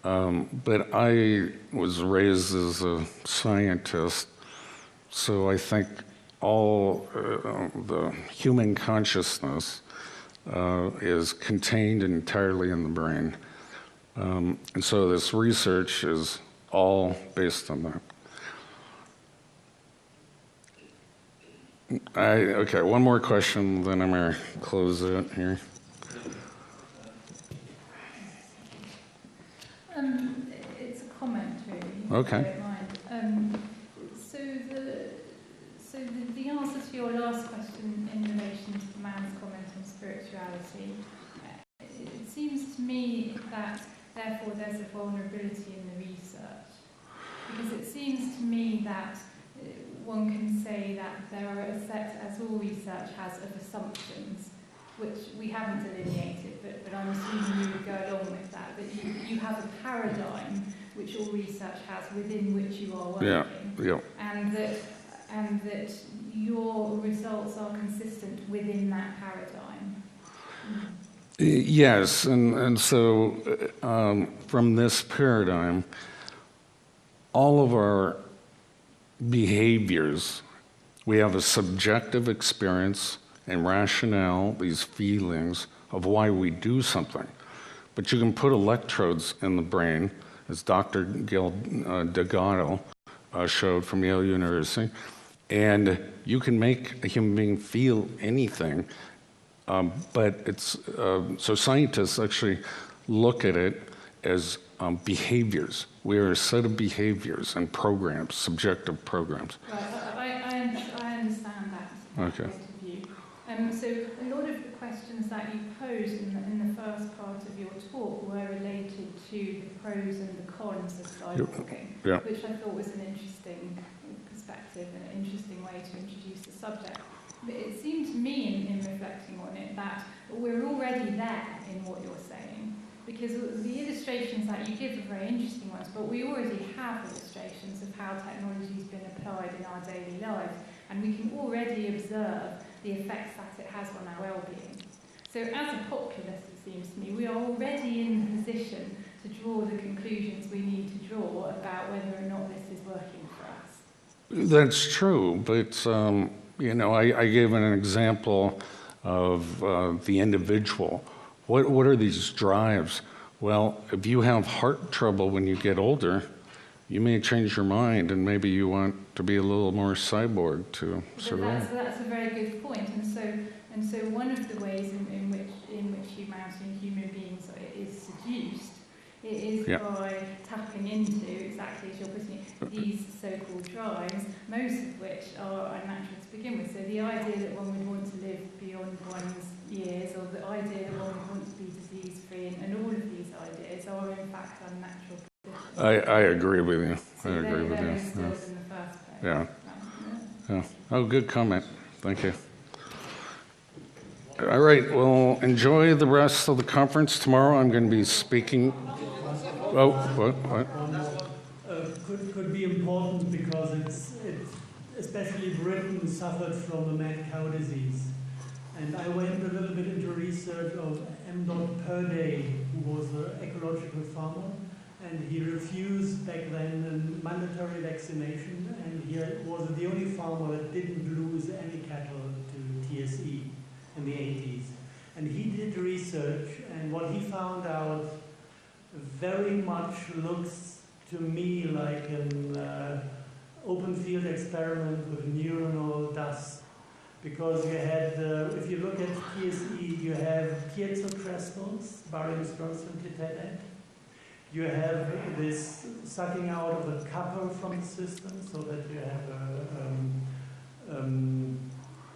But I was raised as a scientist, so I think all the human consciousness is contained entirely in the brain. And so this research is all based on that. Okay, one more question, then I'm going to close it here. It's a comment, really. Okay. If you don't mind. So the answer to your last question in relation to the man's comment on spirituality, it seems to me that therefore there's a vulnerability in the research, because it seems to me that one can say that there are a set, as all research has, of assumptions, which we haven't delineated, but I'm assuming you would go along with that, that you have a paradigm which all research has within which you are working, and that your results are consistent within that paradigm. Yes, and so from this paradigm, all of our behaviors, we have a subjective experience and rationale, these feelings of why we do something. But you can put electrodes in the brain, as Dr. Gil Delgado showed from Yale University, and you can make a human being feel anything. But it's, so scientists actually look at it as behaviors. We are a set of behaviors and programs, subjective programs. Right, I understand that. Okay. Point of view. So a lot of the questions that you posed in the first part of your talk were related to the pros and the cons of cyborging, which I thought was an interesting perspective and an interesting way to introduce the subject. But it seemed to me, in reflecting on it, that we're already there in what you're saying, because the illustrations that you give are very interesting ones, but we already have illustrations of how technology has been applied in our daily lives, and we can already observe the effects that it has on our well-being. So as a populace, it seems to me, we are already in the position to draw the conclusions we need to draw about whether or not this is working for us. That's true, but you know, I gave an example of the individual. What are these drives? Well, if you have heart trouble when you get older, you may change your mind and maybe you want to be a little more cyborg to survive. That's a very good point. And so one of the ways in which humanity and human beings is seduced, it is by tapping into, exactly as you're putting it, these so-called drives, most of which are unnatural to begin with. So the idea that one would want to live beyond one's years, or the idea that one would want to be disease-free, and all of these ideas are in fact unnatural. I agree with you. So I agree with you. In the first place. Yeah. Yeah. Oh, good comment. Thank you. All right. Well, enjoy the rest of the conference. Tomorrow I'm going to be speaking. Oh, what? Could be important because it's especially Britain suffered from the mad cow disease. And I went a little bit into research research of M. Purday, who was an ecological farmer, and he refused back then mandatory vaccination, and he was the only farmer that didn't lose any cattle to TSE in the 80s. And he did research, and what he found out very much looks to me like an open field experiment with neuronal dust. Because you had, if you look at TSE, you have piezo-crystals, barium strontium titanium. You have this sucking out of a copper from the system, so that you have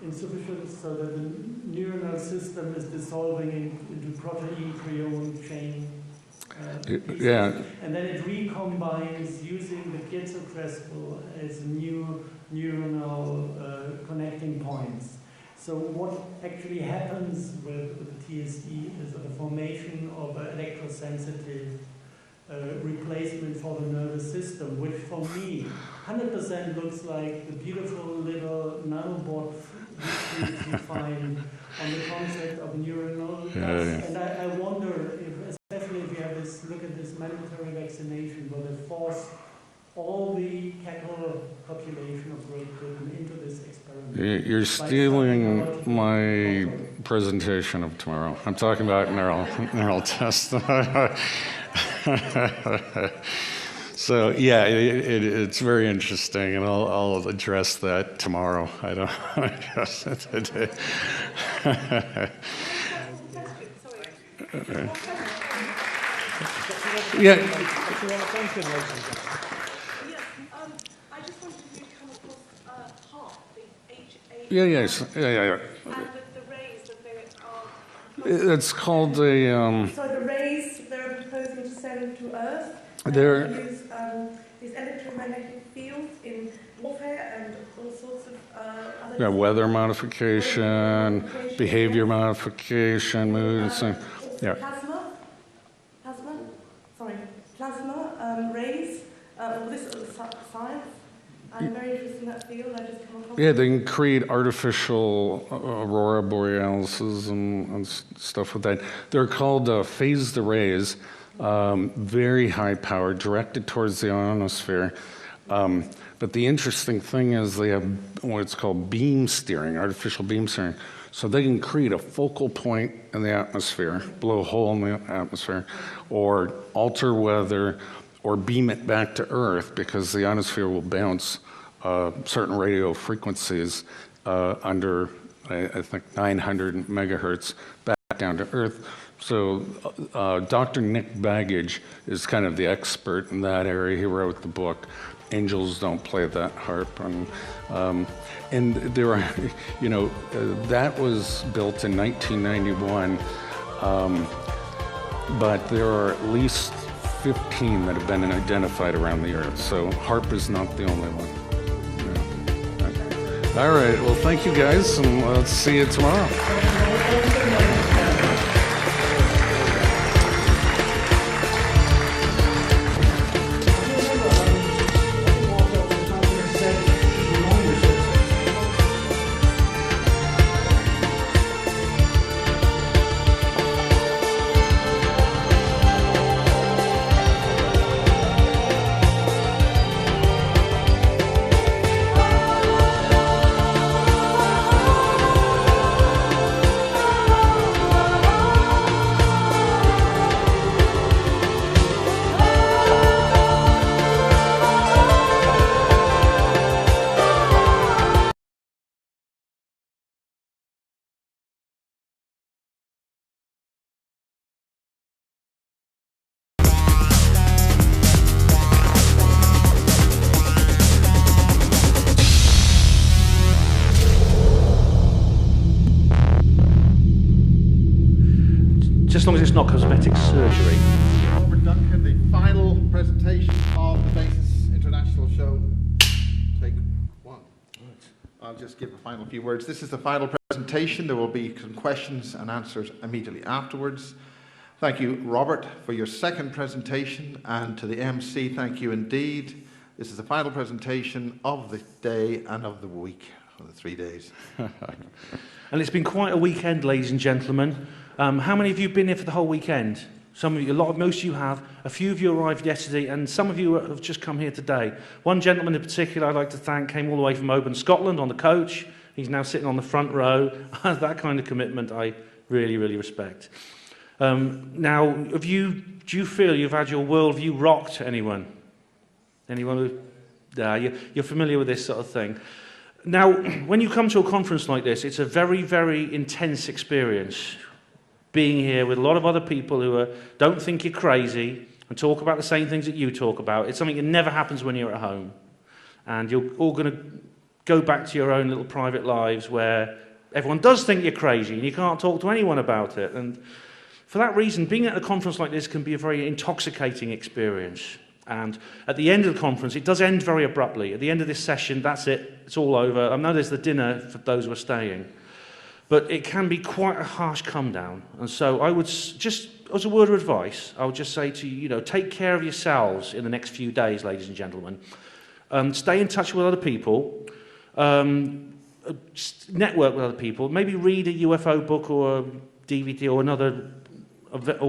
insufficient, so that the neuronal system is dissolving into protein prion chain pieces. Yeah. And then it recombines using the piezo-crystal as new neuronal connecting points. So what actually happens with the TSE is the formation of an electrosensitive replacement for the nervous system, which for me 100% looks like the beautiful little nanobots which you find on the concept of neuronal dust. And I wonder if, especially if you have this, look at this mandatory vaccination, will it force all the cattle population of Great Britain into this experiment? You're stealing my presentation of tomorrow. I'm talking about neural tests. So yeah, it's very interesting, and I'll address that tomorrow. I don't address it today. Okay. Yeah. I just wanted you to come across HARP, the H-A. Yeah. And the rays that they are. It's called a. So the rays they're proposing to send to Earth. They're use these electromagnetic fields in warfare and all sorts of other. weather modification, behavior modification, moods, and Plasma rays. All this sort of science. I'm very interested in that field. I just come across. yeah, they can create artificial aurora borealises and stuff with that. They're called phased arrays, very high power, directed towards the ionosphere. But the interesting thing is they have what's called beam steering, artificial beam steering. So they can create a focal point in the atmosphere, blow a hole in the atmosphere, or alter weather, or beam it back to Earth, because the ionosphere will bounce certain radio frequencies under, I think, 900 megahertz back down to Earth. So Dr. Nick Baggage is kind of the expert in that area. He wrote the book, Angels Don't Play That Harp. And there are, that was built in 1991, but there are at least 15 that have been identified around the Earth. So HARP is not the only one. Yeah. All right, well, thank you guys, and let's see you tomorrow. As long as it's not cosmetic surgery. Robert Duncan, the final presentation of the Basis International Show. Take one. I'll just give the final few words. This is the final presentation. There will be some questions and answers immediately afterwards. Thank you, Robert, for your second presentation, and to the MC, thank you indeed. This is the final presentation of the day and of the week. the 3 days. And it's been quite a weekend, ladies and gentlemen. How many of you have been here for the whole weekend? Some of you, most of you have. A few of you arrived yesterday, and some of you have just come here today. One gentleman in particular I'd like to thank came all the way from Oban, Scotland on the coach. He's now sitting on the front row. That kind of commitment I really, really respect. Now, do you feel you've had your worldview rocked, anyone? Anyone? You're familiar with this sort of thing. Now, when you come to a conference like this, it's a very, very intense experience. Being here with a lot of other people who don't think you're crazy and talk about the same things that you talk about. It's something that never happens when you're at home. And you're all going to go back to your own little private lives where everyone does think you're crazy and you can't talk to anyone about it. And for that reason, being at a conference like this can be a very intoxicating experience. And at the end of the conference, it does end very abruptly. At the end of this session, that's it. It's all over. I know there's the dinner for those who are staying. But it can be quite a harsh come down. And so I would just, as a word of advice, I would just say to you, take care of yourselves in the next few days, ladies and gentlemen. Stay in touch with other people. Network with other people. Maybe read a UFO book or a DVD or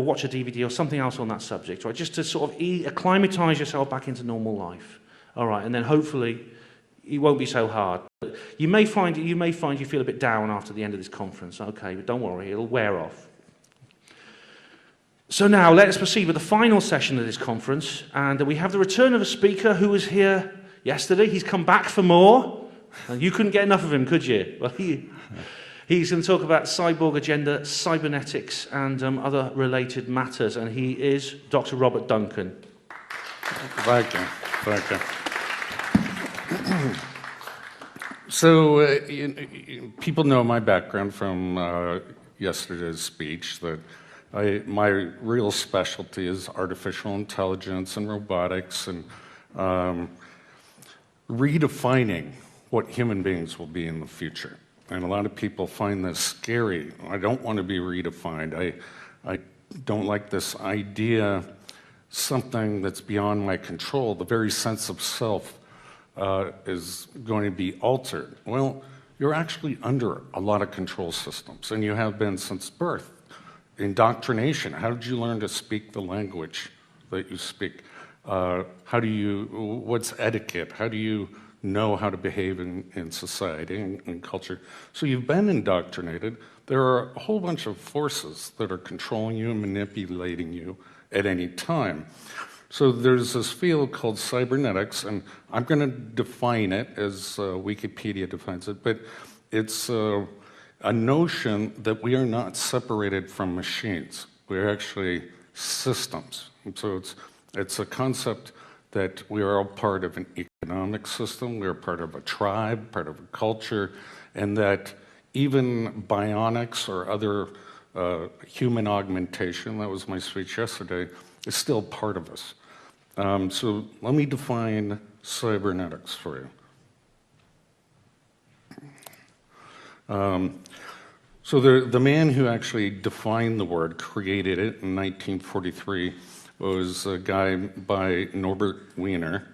watch a DVD or something else on that subject, right? Just to sort of acclimatise yourself back into normal life. All right, and then hopefully it won't be so hard. You may find you feel a bit down after the end of this conference. Okay, but don't worry, it'll wear off. So now let's proceed with the final session of this conference, and we have the return of a speaker who was here yesterday. He's come back for more, and you couldn't get enough of him, could you? Well, he's going to talk about cyborg agenda, cybernetics, and other related matters, and he is Dr. Robert Duncan. Thank you. Thank you. So, people know my background from yesterday's speech, that my real specialty is artificial intelligence and robotics and redefining what human beings will be in the future. And a lot of people find this scary. I don't want to be redefined. I don't like this idea, something that's beyond my control. The very sense of self is going to be altered. Well, you're actually under a lot of control systems, and you have been since birth. Indoctrination, how did you learn to speak the language that you speak? What's etiquette? How do you know how to behave in society and culture? So you've been indoctrinated. There are a whole bunch of forces that are controlling you and manipulating you at any time. So there's this field called cybernetics, and I'm going to define it as Wikipedia defines it, but it's a notion that we are not separated from machines. We're actually systems. And so it's a concept that we are all part of an economic system, we're part of a tribe, part of a culture, and that even bionics or other human augmentation, that was my speech yesterday, is still part of us. So let me define cybernetics for you. So the man who actually defined the word, created it in 1943, was a guy by Norbert Wiener.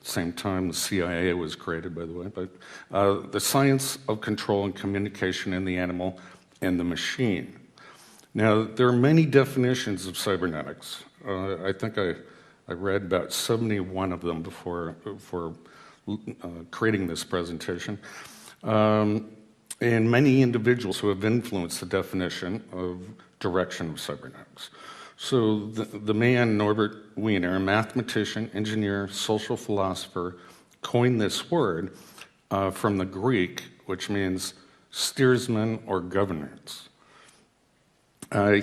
Same time the CIA was created, by the way. But the science of control and communication in the animal and the machine. Now, there are many definitions of cybernetics. I think I read about 71 of them before creating this presentation. And many individuals who have influenced the definition of direction of cybernetics. So the man, Norbert Wiener, a mathematician, engineer, social philosopher, coined this word from the Greek, which means steersman or governance.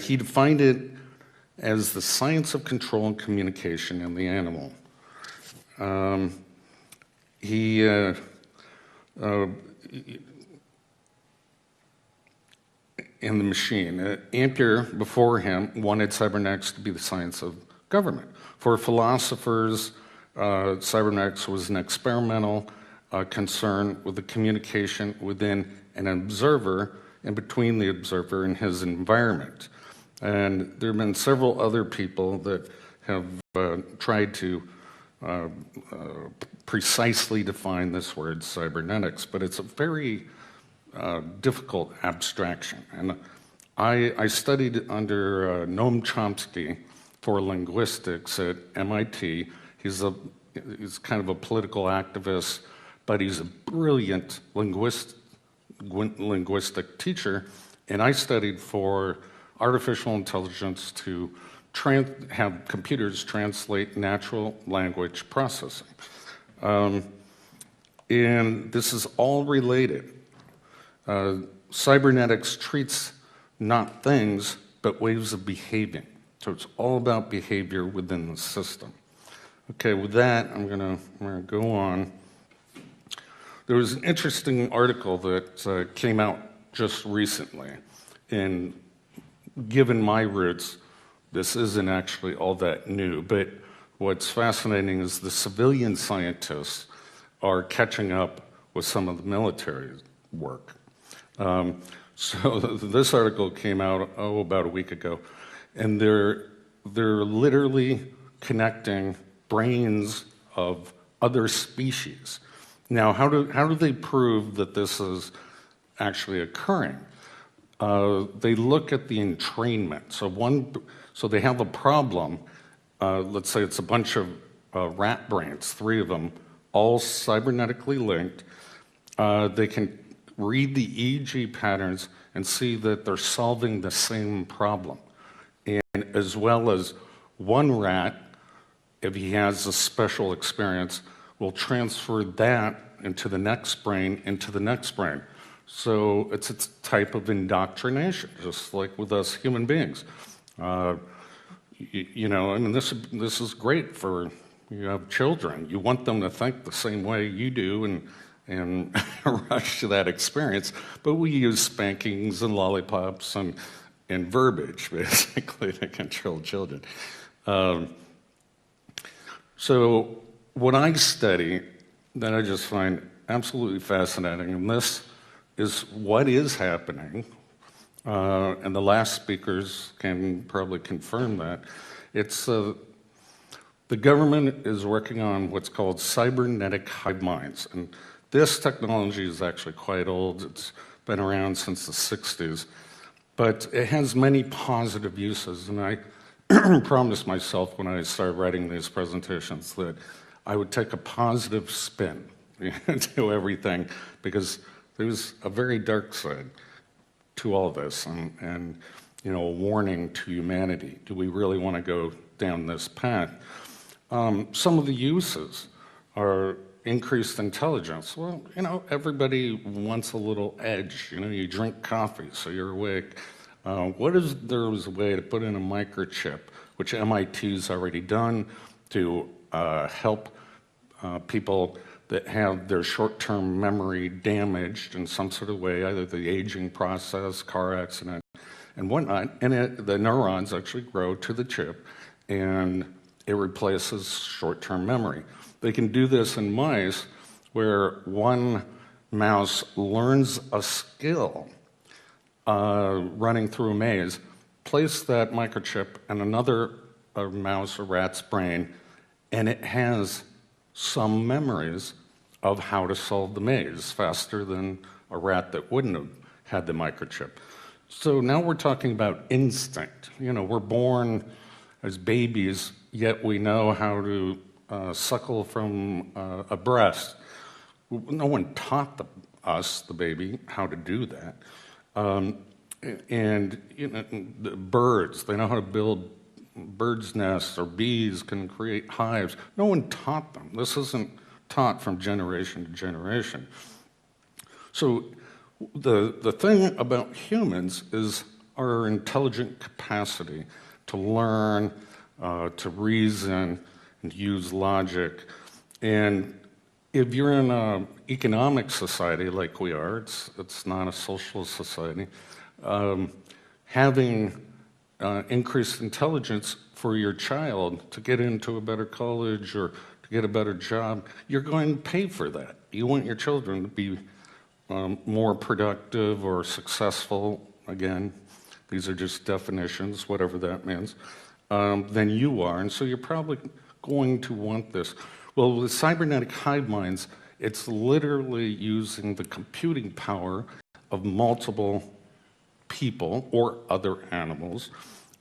He defined it as the science of control and communication in the animal. In the machine. Ampere, before him, wanted cybernetics to be the science of government. For philosophers, cybernetics was an experimental concern with the communication within an observer and between the observer and his environment. And there have been several other people that have tried to precisely define this word cybernetics, but it's a very difficult abstraction. And I studied under Noam Chomsky for linguistics at MIT. He's kind of a political activist, but he's a brilliant linguistic teacher. And I studied for artificial intelligence to have computers translate natural language processing. And this is all related. Cybernetics treats not things, but ways of behaving. So it's all about behavior within the system. Okay, with that, I'm gonna go on. There was an interesting article that came out just recently, and given my roots, this isn't actually all that new, but what's fascinating is the civilian scientists are catching up with some of the military work. So this article came out, about a week ago, and they're literally connecting brains of other species. Now, how do they prove that this is actually occurring? They look at the entrainment. So they have a problem. Let's say it's a bunch of rat brains, 3 of them, all cybernetically linked. They can read the EEG patterns and see that they're solving the same problem. And as well as one rat, if he has a special experience, will transfer that into the next brain, into the next brain. So it's a type of indoctrination, just like with us human beings. You know, I mean, this is great for, you have children. You want them to think the same way you do and rush to that experience, but we use spankings and lollipops and verbiage, basically, to control children. So what I study that I just find absolutely fascinating, and this is what is happening, and the last speakers can probably confirm that. It's the government is working on what's called cybernetic hive minds, and this technology is actually quite old. It's been around since the 60s, but it has many positive uses, and I promised myself when I started writing these presentations that I would take a positive spin to everything, because there's a very dark side to all this, and you know, a warning to humanity. Do we really want to go down this path? Some of the uses are increased intelligence. Well, you know, everybody wants a little edge. You know, you drink coffee, so you're awake. What if there was a way to put in a microchip, which MIT's already done, to help people that have their short-term memory damaged in some sort of way, either the aging process, car accident, and whatnot, and the neurons actually grow to the chip, and it replaces short-term memory. They can do this in mice where one mouse learns a skill running through a maze, place that microchip in another mouse or rat's brain, and it has some memories of how to solve the maze faster than a rat that wouldn't have had the microchip. So now we're talking about instinct. You know, we're born as babies, yet we know how to suckle from a breast. No one taught us, the baby, how to do that. And you know, the birds, they know how to build birds' nests, or bees can create hives. No one taught them. This isn't taught from generation to generation. So the thing about humans is our intelligent capacity to learn, to reason, and use logic. And if you're in an economic society like we are, it's not a social society, having increased intelligence for your child to get into a better college or to get a better job, you're going to pay for that. You want your children to be more productive or successful, again, these are just definitions, whatever that means, than you are. And so you're probably going to want this? Well, with cybernetic hive minds, it's literally using the computing power of multiple people or other animals.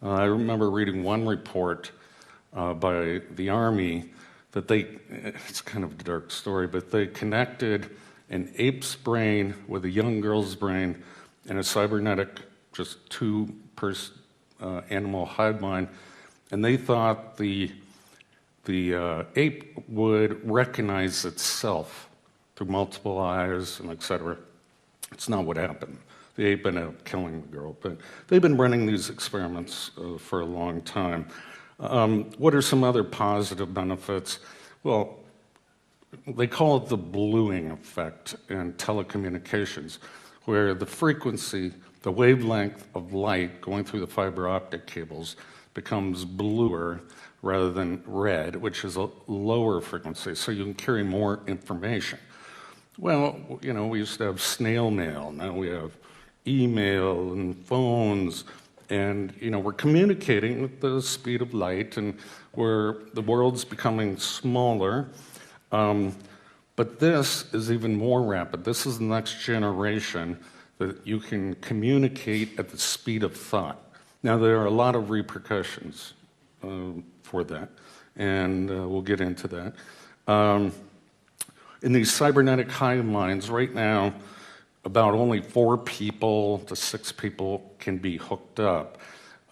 I remember reading one report by the Army that it's kind of a dark story, but they connected an ape's brain with a young girl's brain and a cybernetic, just two-person animal hive mind, and they thought the ape would recognize itself through multiple eyes and et cetera. It's not what happened. The ape ended up killing the girl, but they've been running these experiments for a long time. What are some other positive benefits? Well, they call it the bluing effect in telecommunications, where the frequency, the wavelength of light going through the fiber optic cables becomes bluer rather than red, which is a lower frequency, so you can carry more information. Well, you know, we used to have snail mail, now we have email and phones, and you know, we're communicating with the speed of light, and where the world's becoming smaller. But this is even more rapid. This is the next generation that you can communicate at the speed of thought. Now, there are a lot of repercussions for that, and we'll get into that. In these cybernetic hive minds, right now, about only 4 people to 6 people can be hooked up.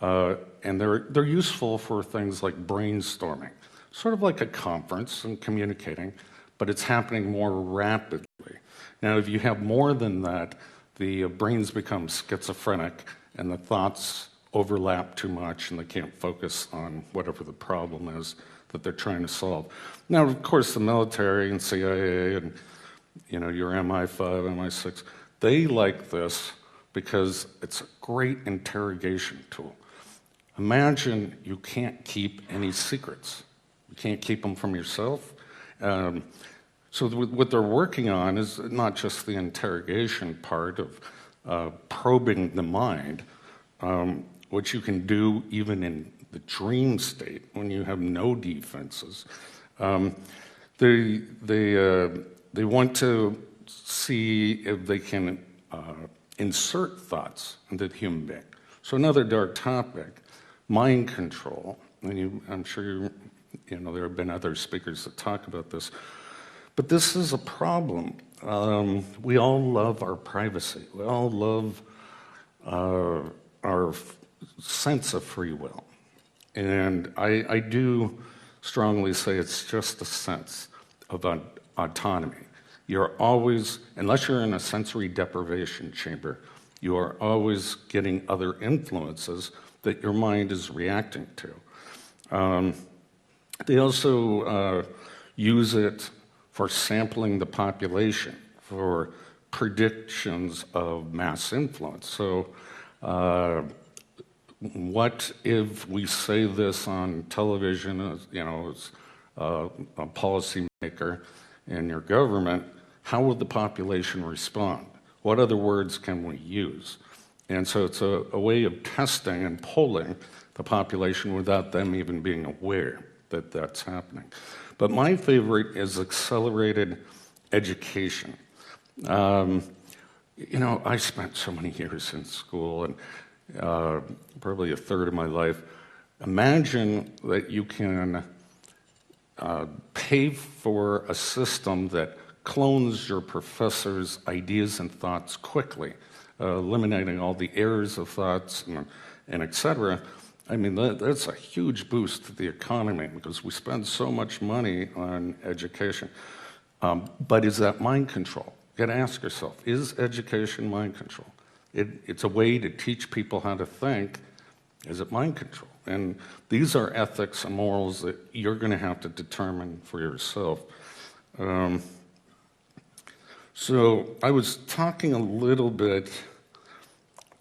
And they're useful for things like brainstorming, sort of like a conference and communicating, but it's happening more rapidly. Now, if you have more than that, the brains become schizophrenic and the thoughts overlap too much and they can't focus on whatever the problem is that they're trying to solve. Now, of course, the military and CIA and, you know, your MI5, MI6, they like this because it's a great interrogation tool. Imagine you can't keep any secrets. You can't keep them from yourself. So what they're working on is not just the interrogation part of probing the mind, which you can do even in the dream state when you have no defenses. They want to see if they can insert thoughts into the human being. So another dark topic, mind control. And I'm sure you know there have been other speakers that talk about this. But this is a problem. We all love our privacy. We all love our sense of free will. And I do strongly say it's just a sense of autonomy. You're always, unless you're in a sensory deprivation chamber, you are always getting other influences that your mind is reacting to. They also use it for sampling the population, for predictions of mass influence. So what if we say this on television, as, you know, as a policymaker in your government, how would the population respond? What other words can we use? And so it's a way of testing and polling the population without them even being aware that that's happening. But my favorite is accelerated education. You know, I spent so many years in school, and probably a third of my life. Imagine that you can pay for a system that clones your professor's ideas and thoughts quickly, eliminating all the errors of thoughts and et cetera. I mean, that's a huge boost to the economy because we spend so much money on education. But is that mind control? You got to ask yourself, is education mind control? It's a way to teach people how to think. Is it mind control? And these are ethics and morals that you're going to have to determine for yourself. So I was talking a little bit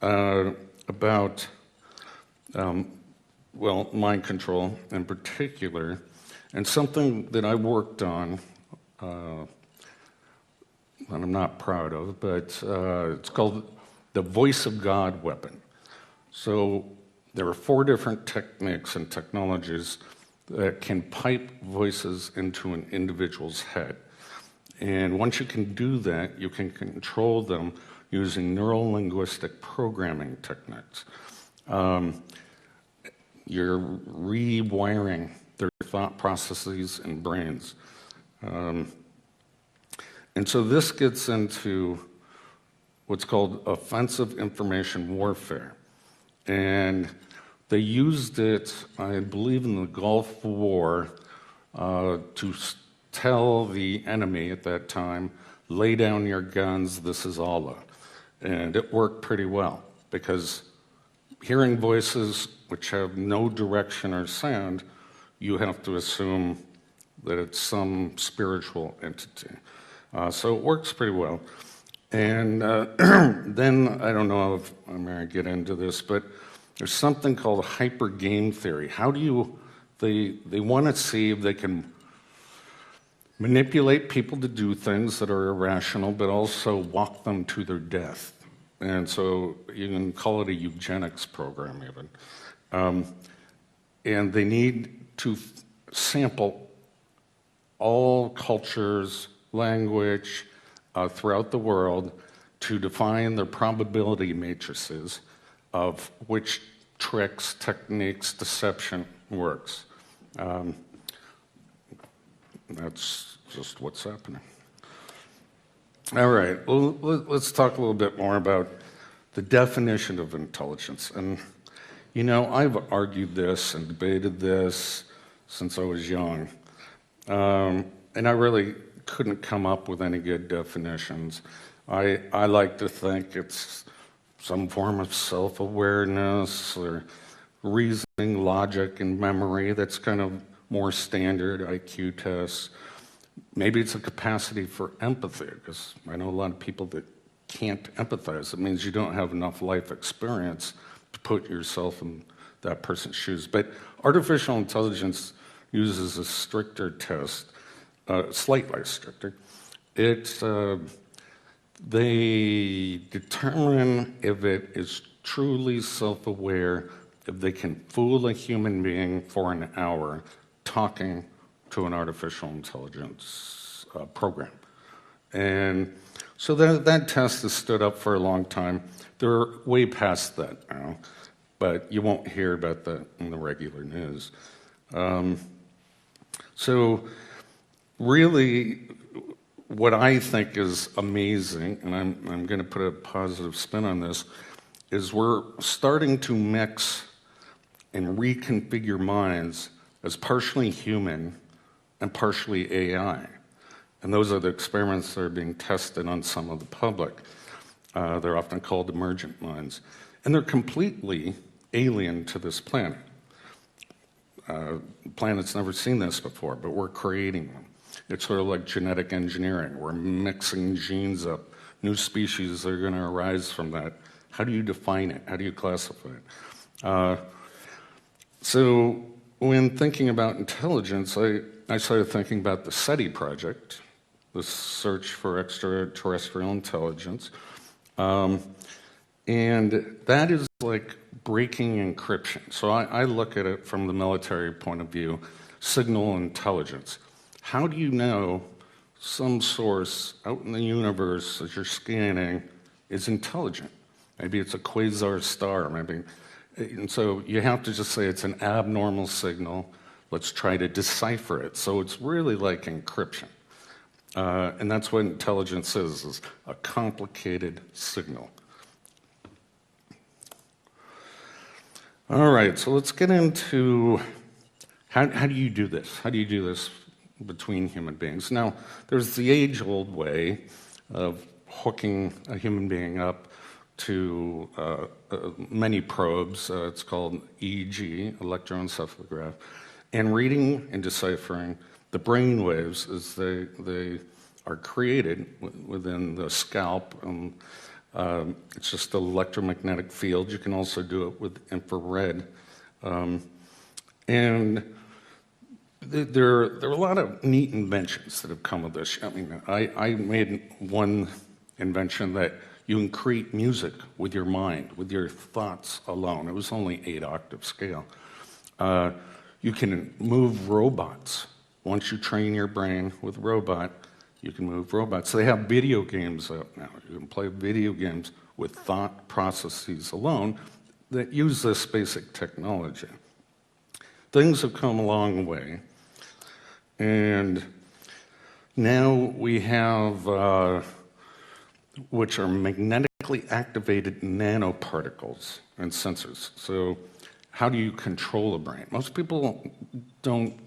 about well, mind control in particular, and something that I worked on, and I'm not proud of, but it's called the voice of God weapon. So there are 4 different techniques and technologies that can pipe voices into an individual's head. And once you can do that, you can control them using neuro-linguistic programming techniques. You're rewiring their thought processes and brains. And so this gets into what's called offensive information warfare. And they used it, I believe, in the Gulf War to tell the enemy at that time, lay down your guns, this is Allah. And it worked pretty well, because hearing voices which have no direction or sound, you have to assume that it's some spiritual entity. So it works pretty well. And then, I don't know if I'm going to get into this, but there's something called hyper game theory. How do you, they want to see if they can manipulate people to do things that are irrational, but also walk them to their death. And so you can call it a eugenics program even. And they need to sample all cultures, language throughout the world to define their probability matrices of which tricks, techniques, deception works. That's just what's happening. All right, well, let's talk a little bit more about the definition of intelligence. And, you know, I've argued this and debated this since I was young. And I really couldn't come up with any good definitions. I like to think it's some form of self-awareness or reasoning, logic, and memory that's kind of more standard IQ tests. Maybe it's a capacity for empathy, because I know a lot of people that can't empathize. It means you don't have enough life experience to put yourself in that person's shoes. But artificial intelligence uses a stricter test, slightly stricter. They determine if it is truly self-aware, if they can fool a human being for an hour talking to an artificial intelligence program. And so that test has stood up for a long time. They're way past that now, but you won't hear about that in the regular news. So really, what I think is amazing, and I'm going to put a positive spin on this, is we're starting to mix and reconfigure minds as partially human and partially AI. And those are the experiments that are being tested on some of the public. They're often called emergent minds. And they're completely alien to this planet. The planet's never seen this before, but we're creating them. It's sort of like genetic engineering. We're mixing genes up. New species are going to arise from that. How do you define it? How do you classify it? So when thinking about intelligence, I started thinking about the SETI project, the search for extraterrestrial intelligence. And that is like breaking encryption. So I look at it from the military point of view, signal intelligence. How do you know some source out in the universe that you're scanning is intelligent? Maybe it's a quasar star, maybe. And so you have to just say it's an abnormal signal. Let's try to decipher it. So it's really like encryption. And that's what intelligence is a complicated signal. All right, so let's get into how do you do this? How do you do this between human beings? Now, there's the age-old way of hooking a human being up to many probes. It's called EEG, electroencephalograph, and reading and deciphering the brain waves as they are created within the scalp. It's just an electromagnetic field. You can also do it with infrared. And there are a lot of neat inventions that have come with this. I mean, I made one invention that you can create music with your mind, with your thoughts alone. It was only 8-octave scale. You can move robots. Once you train your brain with robot, you can move robots. They have video games out now. You can play video games with thought processes alone that use this basic technology. Things have come a long way, and now we have which are magnetically activated nanoparticles and sensors. So how do you control a brain? Most people don't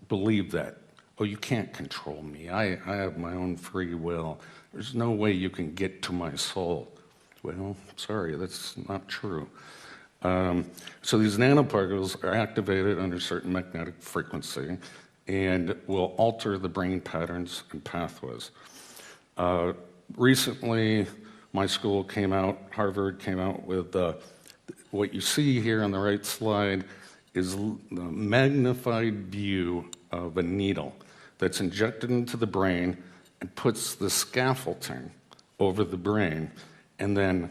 believe that. Oh, you can't control me. I have my own free will. There's no way you can get to my soul. Well, sorry, that's not true. So these nanoparticles are activated under certain magnetic frequency and will alter the brain patterns and pathways. Recently, my school came out, Harvard came out with what you see here on the right slide is the magnified view of a needle that's injected into the brain and puts the scaffolding over the brain, and then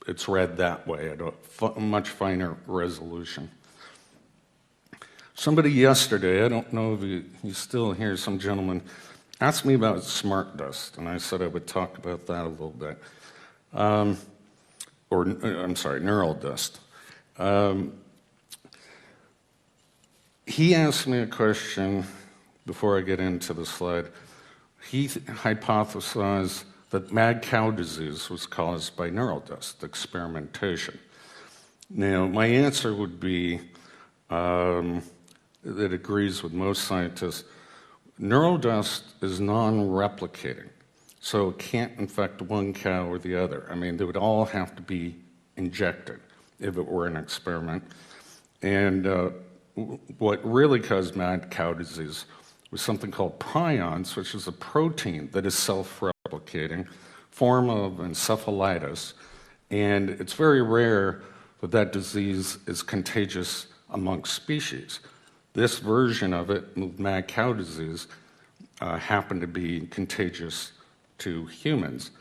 it's read that way at a much finer resolution. Somebody yesterday, I don't know if you still hear, some gentleman asked me about smart dust, and I said I would talk about that a little bit. I'm sorry, neural dust. He asked me a question before I get into the slide. He hypothesized that mad cow disease was caused by neural dust experimentation. Now, my answer would be that agrees with most scientists. Neural dust is non-replicating, so it can't infect one cow or the other. I mean, they would all have to be injected if it were an experiment. And what really caused mad cow disease was something called prions, which is a protein that is self-replicating, form of encephalitis, and it's very rare that that disease is contagious amongst species. This version of it, mad cow disease, happened to be contagious to humans.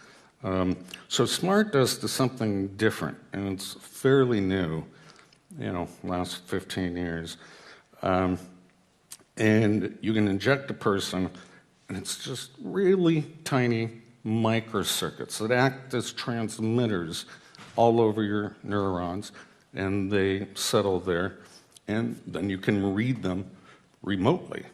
So smart dust is something different, and it's fairly new, last 15 years. And you can inject a person, and it's just really tiny microcircuits that act as transmitters all over your neurons, and they settle there, and then you can read them remotely.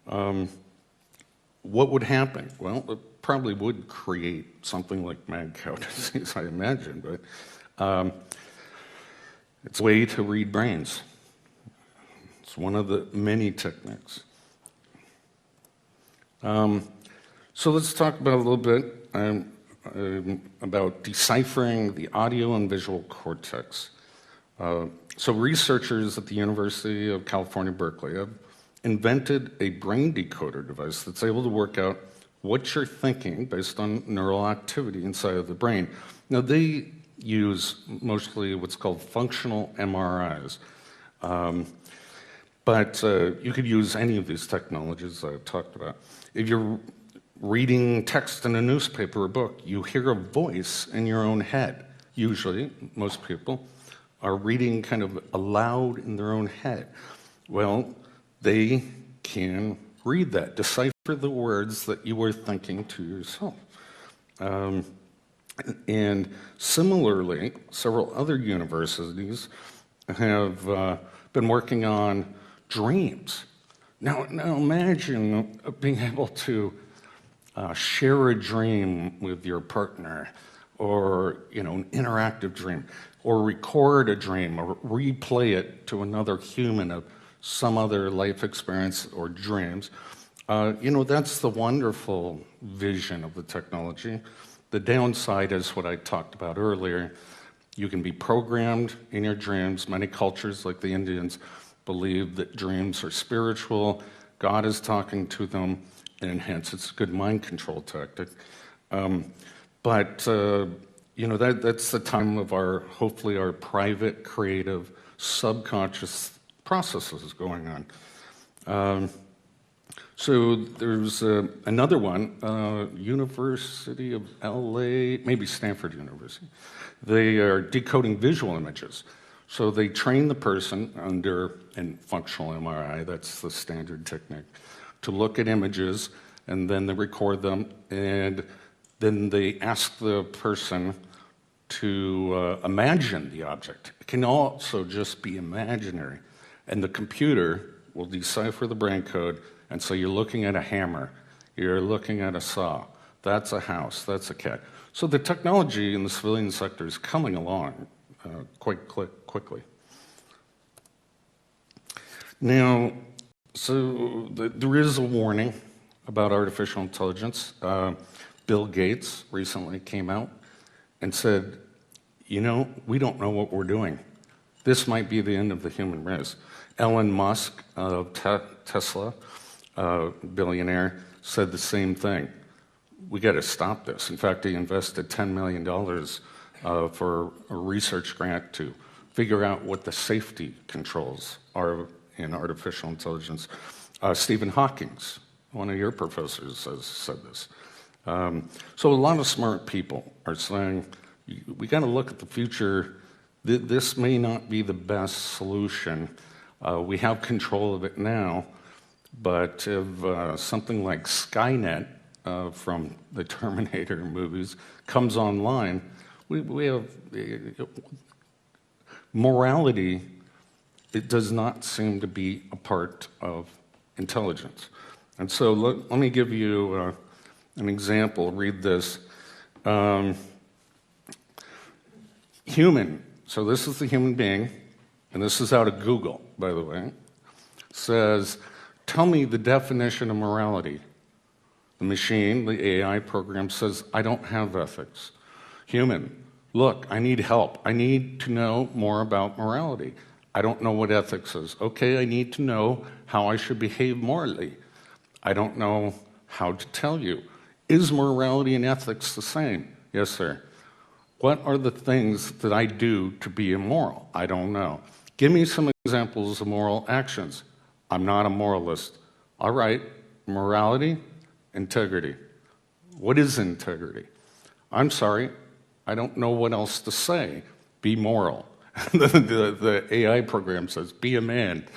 What would happen? Well, it probably would create something like mad cow disease, I imagine, but it's a way to read brains. It's one of the many techniques. So let's talk about a little bit about deciphering the audio and visual cortex. So researchers at the University of California, Berkeley have invented a brain decoder device that's able to work out what you're thinking based on neural activity inside of the brain. Now, they use mostly what's called functional MRIs. But you could use any of these technologies I've talked about. If you're reading text in a newspaper or book, you hear a voice in your own head. Usually, most people are reading kind of aloud in their own head. Well, they can read that, decipher the words that you were thinking to yourself. And similarly, several other universities have been working on dreams. Now imagine being able to share a dream with your partner, or an interactive dream, or record a dream, or replay it to another human of some other life experience or dreams. That's the wonderful vision of the technology. The downside is what I talked about earlier. You can be programmed in your dreams. Many cultures, like the Indians, believe that dreams are spiritual, God is talking to them, and hence it's a good mind control tactic. But that's the time of hopefully our private, creative, subconscious processes going on. So there's another one, University of LA, maybe Stanford University. They are decoding visual images. So they train the person under, in functional MRI, that's the standard technique, to look at images, and then they record them, and then they ask the person to imagine the object. It can also just be imaginary. And the computer will decipher the brain code, and so you're looking at a hammer, you're looking at a saw, that's a house, that's a cat. So the technology in the civilian sector is coming along quite quickly. Now, so there is a warning about artificial intelligence. Bill Gates recently came out and said, you know, we don't know what we're doing. This might be the end of the human race. Elon Musk of Tesla, billionaire, said the same thing. We got to stop this. In fact, he invested $10 million for a research grant to figure out what the safety controls are in artificial intelligence. Stephen Hawking, one of your professors, has said this. So a lot of smart people are saying, we got to look at the future. This may not be the best solution. We have control of it now, but if something like Skynet from the Terminator movies comes online, we have morality. It does not seem to be a part of intelligence. And so let me give you an example. Read this. Human, so this is the human being, and this is out of Google, by the way, says, tell me the definition of morality. The machine, the AI program, says, I don't have ethics. Human, look, I need help. I need to know more about morality. I don't know what ethics is. Okay, I need to know how I should behave morally. I don't know how to tell you. Is morality and ethics the same? Yes, sir. What are the things that I do to be immoral? I don't know. Give me some examples of moral actions. I'm not a moralist. All right, morality, integrity. What is integrity? I'm sorry, I don't know what else to say. Be moral. The AI program says, be a man.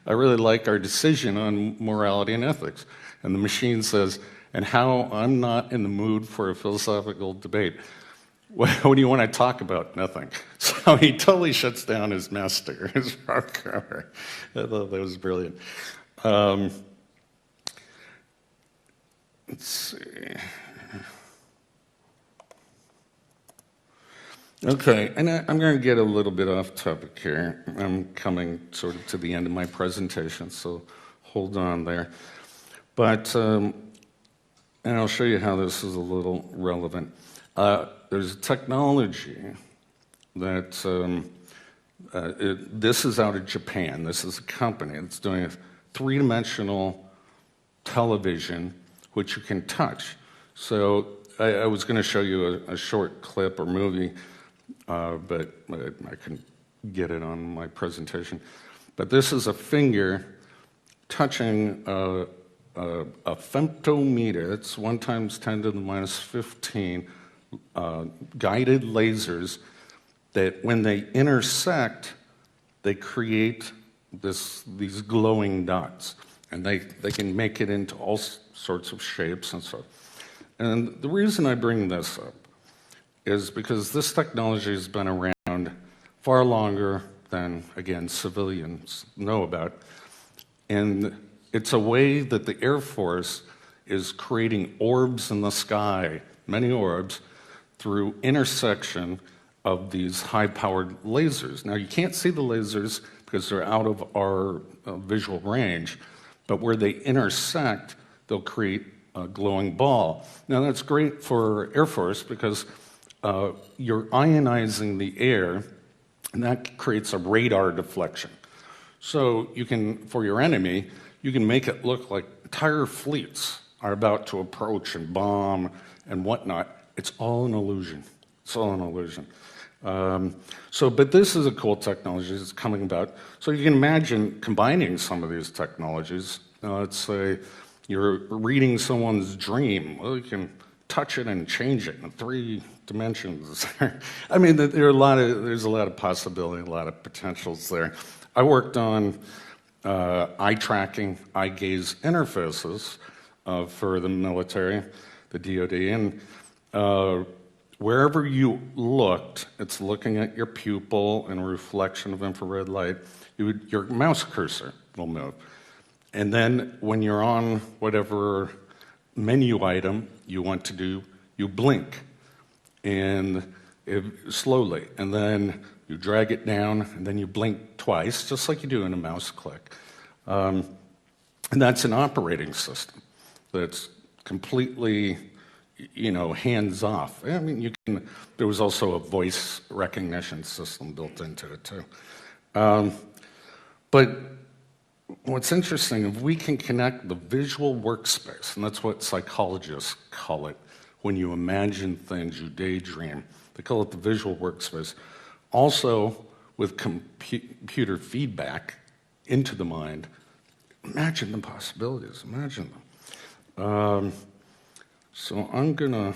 I really like our decision on morality and ethics. And the machine says, and how I'm not in the mood for a philosophical debate. What do you want to talk about? Nothing. So he totally shuts down his master, his programmer. I thought that was brilliant. Let's see. Okay, and I'm going to get a little bit off topic here. I'm coming sort of to the end of my presentation, so hold on there. But, and I'll show you how this is a little relevant. There's a technology that, this is out of Japan. This is a company that's doing a three-dimensional television which you can touch. So I was going to show you a short clip or movie, but I couldn't get it on my presentation. But this is a finger touching a femtometer. It's 1 × 10⁻15 guided lasers that, when they intersect, they create these glowing dots, and they can make it into all sorts of shapes and so. And the reason I bring this up is because this technology has been around far longer than, again, civilians know about. And it's a way that the Air Force is creating orbs in the sky, many orbs, through intersection of these high-powered lasers. Now, you can't see the lasers because they're out of our visual range, but where they intersect, they'll create a glowing ball. Now, that's great for Air Force because you're ionizing the air, and that creates a radar deflection. So you can, for your enemy, you can make it look like entire fleets are about to approach and bomb and whatnot. It's all an illusion. It's all an illusion. But this is a cool technology that's coming about. So you can imagine combining some of these technologies. Let's say you're reading someone's dream. Well, you can touch it and change it in 3 dimensions. I mean, there's a lot of possibility, a lot of potentials there. I worked on eye tracking, eye gaze interfaces for the military, the DoD, and wherever you looked, it's looking at your pupil and a reflection of infrared light. Your mouse cursor will move. And then when you're on whatever menu item you want to do, you blink and slowly, and then you drag it down, and then you blink twice, just like you do in a mouse click. And that's an operating system that's completely, hands off. I mean, there was also a voice recognition system built into it too. But what's interesting, if we can connect the visual workspace, and that's what psychologists call it, when you imagine things, you daydream, they call it the visual workspace, also with computer feedback into the mind, imagine the possibilities, imagine them. So I'm gonna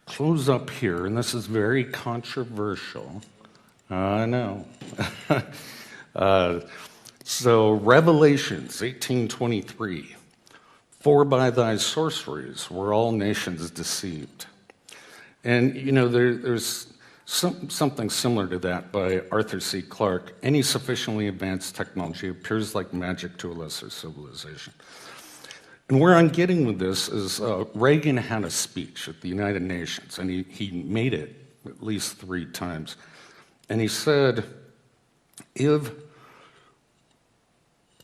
close up here, and this is very controversial. I know. So Revelations 18:23, for by thy sorceries were all nations deceived. And there's something similar to that by Arthur C. Clarke. Any sufficiently advanced technology appears like magic to a lesser civilization. And where I'm getting with this is Reagan had a speech at the United Nations, and he made it at least 3 times. And he said, if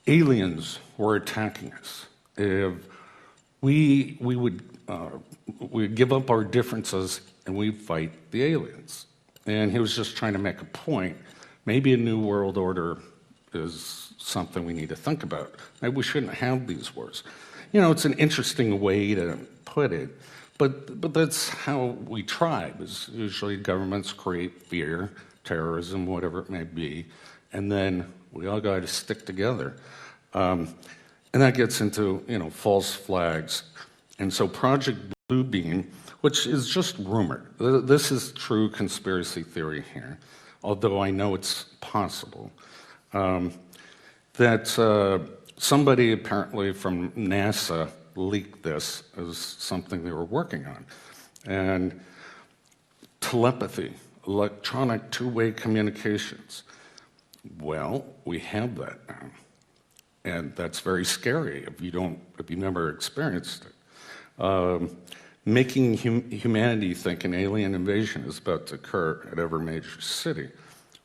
aliens were attacking us, if we would give up our differences and we'd fight the aliens. And he was just trying to make a point. Maybe a new world order is something we need to think about. Maybe we shouldn't have these wars. It's an interesting way to put it, but that's how we tribe, is usually governments create fear, terrorism, whatever it may be, and then we all got to stick together. And that gets into, false flags. And so Project Bluebeam, which is just rumor, this is true conspiracy theory here, although I know it's possible, that somebody apparently from NASA leaked this as something they were working on. And telepathy, electronic two-way communications. Well, we have that now. And that's very scary if you never experienced it. Making humanity think an alien invasion is about to occur at every major city.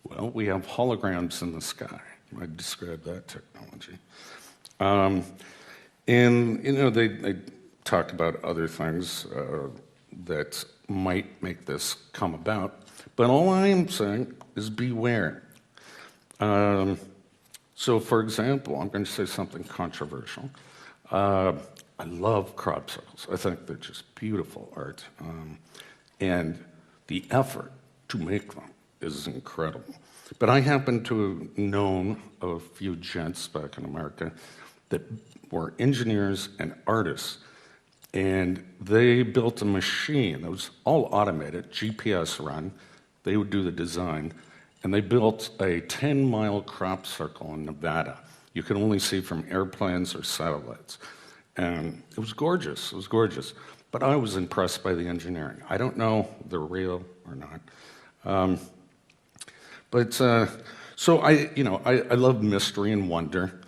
Well, we have holograms in the sky. I describe that technology. And they talk about other things that might make this come about. But all I am saying is beware. So, for example, I'm going to say something controversial. I love crop circles. I think they're just beautiful art. And the effort to make them is incredible. But I happen to have known a few gents back in America that were engineers and artists, and they built a machine that was all automated, GPS run. They would do the design, and they built a 10-mile crop circle in Nevada. You could only see from airplanes or satellites. And it was gorgeous, But I was impressed by the engineering. I don't know if they're real or not. So I love mystery and wonder,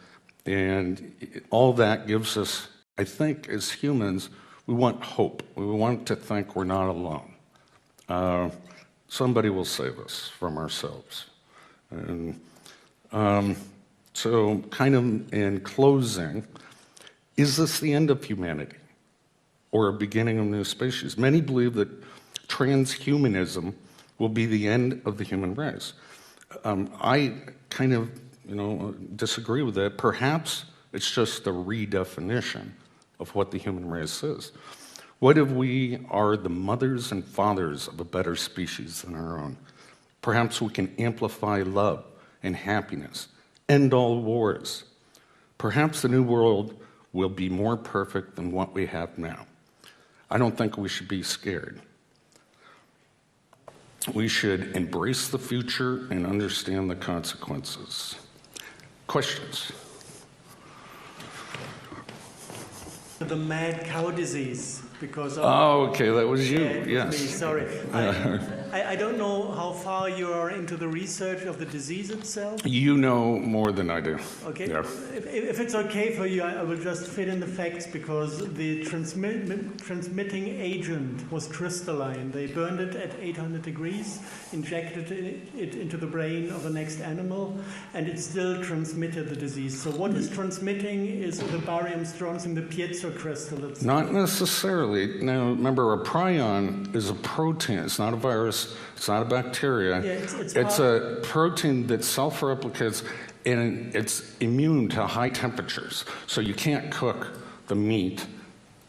and all that gives us, I think, as humans, we want hope. We want to think we're not alone. Somebody will save us from ourselves. And so kind of in closing, is this the end of humanity or a beginning of a new species? Many believe that transhumanism will be the end of the human race. I kind of, disagree with that. Perhaps it's just a redefinition of what the human race is. What if we are the mothers and fathers of a better species than our own? Perhaps we can amplify love and happiness, end all wars. Perhaps the new world will be more perfect than what we have now. I don't think we should be scared. We should embrace the future and understand the consequences. Questions? The mad cow disease, because of... Oh, okay, that was you, yes. Me, sorry. I don't know how far you are into the research of the disease itself. You know more than I do. Okay. Yeah. If it's okay for you, I will just fill in the facts, because the transmitting agent was crystalline. They burned it at 800 degrees, injected it into the brain of the next animal, and it still transmitted the disease. So what is transmitting is the barium strontium, the piezo crystal itself. Not necessarily. Now, remember, a prion is a protein. It's not a virus. It's not a bacteria. Yeah, it's a protein that self-replicates, and it's immune to high temperatures. So you can't cook the meat,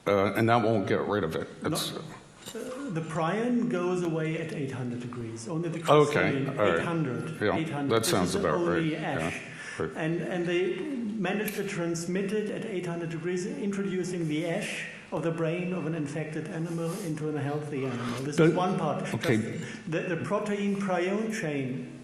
and that won't get rid of it. The prion goes away at 800 degrees. Only the crystalline, okay. 800. Yeah, 800. that sounds about only right. Ash. Yeah, right. And they managed to transmit it at 800 degrees, introducing the ash of the brain of an infected animal into a healthy animal. This is one part. Okay. The protein prion chain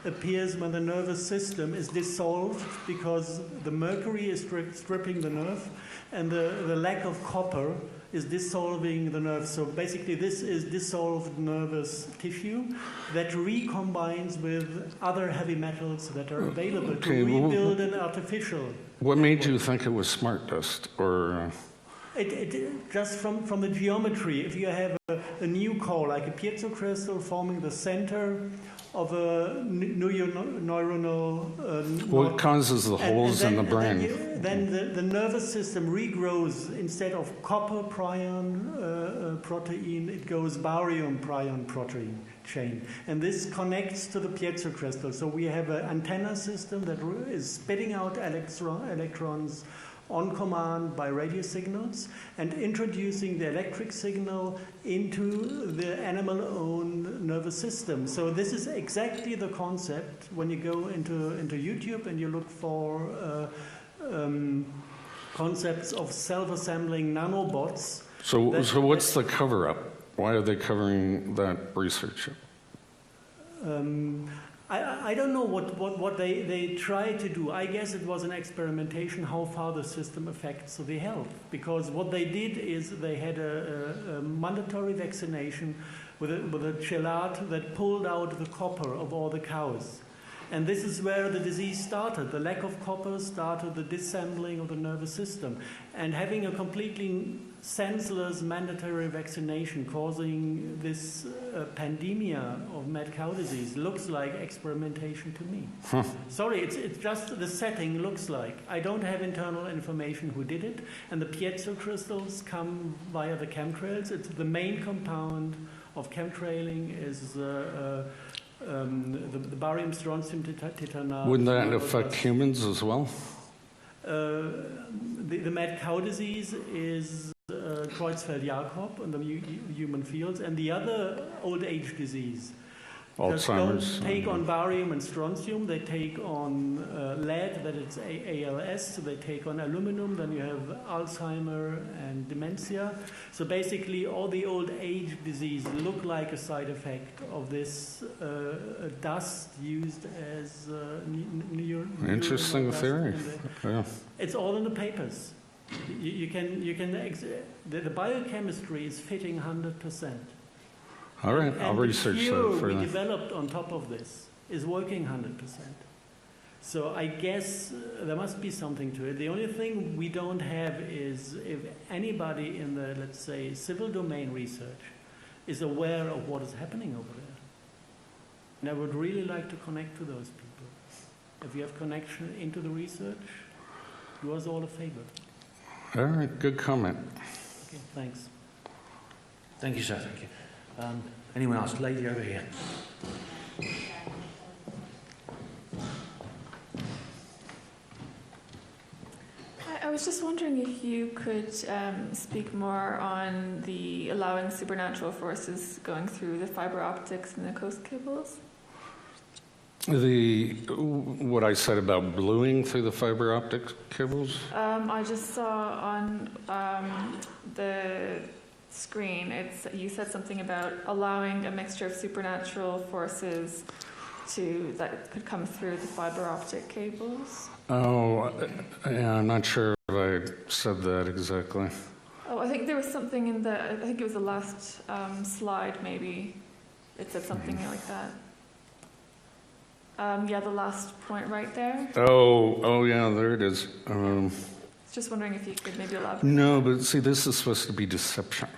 appears when the nervous system is dissolved, because the mercury is stripping the nerve, and the lack of copper is dissolving the nerve. So basically this is dissolved nervous tissue that recombines with other heavy metals that are available to rebuild an artificial. What made you think it was smart dust, or... It just from the geometry, if you have a new core, like a piezo crystal forming the center of a neuronal... what causes the holes in the brain? Then the nervous system regrows. Instead of copper prion protein, it goes barium prion protein chain. And this connects to the piezo crystal. So we have an antenna system that is spitting out electrons on command by radio signals, and introducing the electric signal into the animal-owned nervous system. So this is exactly the concept when you go into YouTube and you look for concepts of self-assembling nanobots. So what's the cover-up? Why are they covering that research? I don't know what they tried to do. I guess it was an experimentation how far the system affects the health. Because what they did is they had a mandatory vaccination with a chelate that pulled out the copper of all the cows. And this is where the disease started. The lack of copper started the disassembling of the nervous system. And having a completely senseless mandatory vaccination causing this pandemia of mad cow disease looks like experimentation to me. Huh. Sorry, it's just the setting looks like. I don't have internal information who did it. And the piezo crystals come via the chemtrails. It's the main compound of chemtrailing is the barium strontium titanate. Wouldn't that affect humans as well? The mad cow disease is Creutzfeldt-Jakob in the human fields, and the other old age disease. Alzheimer's. Don't take on barium and strontium, they take on lead, that it's ALS, so they take on aluminum, then you have Alzheimer and dementia. So basically all the old age disease look like a side effect of this dust used as interesting theory. Yeah. It's all in the papers. The biochemistry is fitting 100%. All right, I'll research that further. further. We developed on top of this is working 100%. So I guess there must be something to it. The only thing we don't have is if anybody in the, let's say, civil domain research is aware of what is happening over there. And I would really like to connect to those people. If you have connection into the research, do us all a favor. All right, good comment. Okay, thanks. Thank you, sir. Thank you. Anyone else? Lady over here. I was just wondering if you could speak more on the allowing supernatural forces going through the fiber optics and the coast cables. What I said about bluing through the fiber optic cables? I just saw on the screen, you said something about allowing a mixture of supernatural forces that could come through the fiber optic cables. Oh, yeah, I'm not sure if I said that exactly. Oh, I think there was something I think it was the last slide maybe. It said something like that. Yeah, the last point right there. Oh, yeah, there it is. Just wondering if you could maybe elaborate. No, but see, this is supposed to be deception.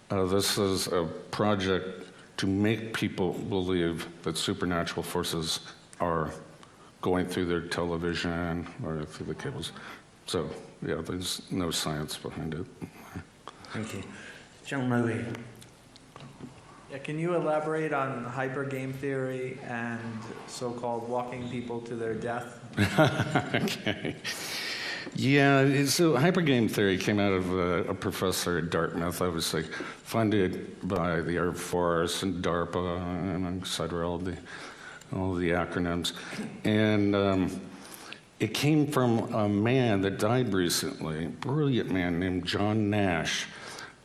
This is a project to make people believe that supernatural forces are going through their television or through the cables. So, yeah, there's no science behind it. Thank you. Gentleman over here. Yeah, can you elaborate on hypergame theory and so-called walking people to their death? Okay. Yeah, so hypergame theory came out of a professor at Dartmouth, obviously funded by the Air Force and DARPA, and etc., all the acronyms. And it came from a man that died recently, a brilliant man named John Nash,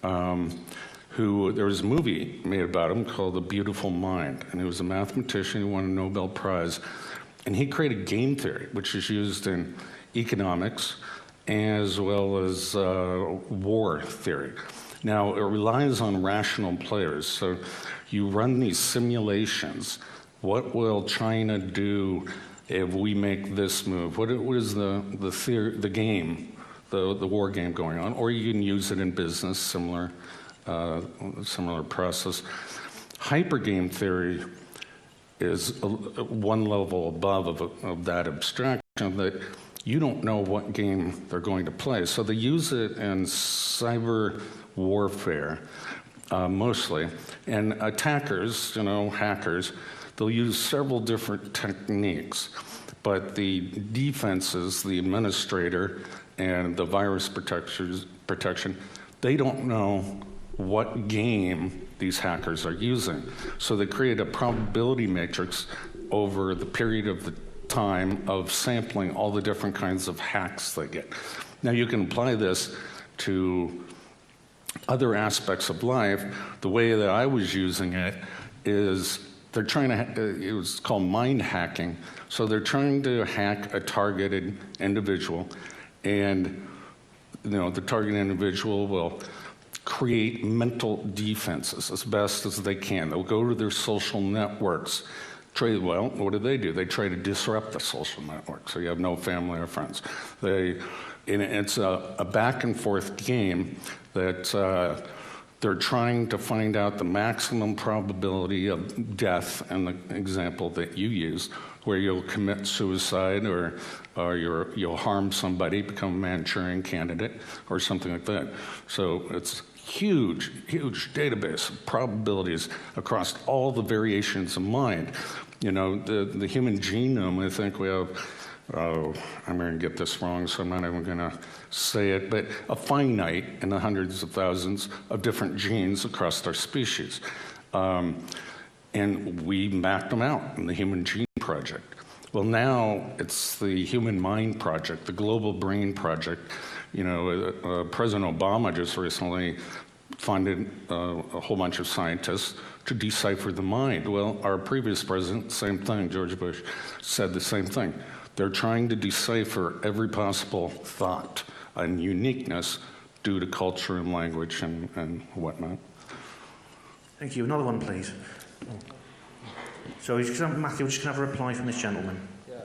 who there was a movie made about him called The Beautiful Mind, and he was a mathematician who won a Nobel Prize, and he created game theory, which is used in economics as well as war theory. Now, it relies on rational players, so you run these simulations. What will China do if we make this move? What is the game, the war game going on? Or you can use it in business, similar process. Hypergame theory is one level above of that abstraction, that you don't know what game they're going to play. So they use it in cyber warfare, mostly. And attackers, hackers, they'll use several different techniques. But the defenses, the administrator, and the virus protection, they don't know what game these hackers are using. So they create a probability matrix over the period of the time of sampling all the different kinds of hacks they get. Now you can apply this to other aspects of life. The way that I was using it is they're trying to, it was called mind hacking. So they're trying to hack a targeted individual, and the targeted individual will create mental defenses as best as they can. They'll go to their social networks. Well, what do? They try to disrupt the social network, so you have no family or friends. It's a back and forth game that they're trying to find out the maximum probability of death, and the example that you used, where you'll commit suicide or you'll harm somebody, become a Manchurian candidate, or something like that. So it's huge database of probabilities across all the variations of mind. The human genome, I think we have, I'm going to get this wrong, so I'm not even going to say it, but a finite in the hundreds of thousands of different genes across our species. And we mapped them out in the Human Gene Project. Well, now it's the Human Mind Project, the Global Brain Project. President Obama just recently funded a whole bunch of scientists to decipher the mind. Well, our previous president, same thing, George Bush, said the same thing. They're trying to decipher every possible thought and uniqueness due to culture and language and whatnot. Thank you. Another one, please. So, Matthew, we're just going to have a reply from this gentleman. Yeah.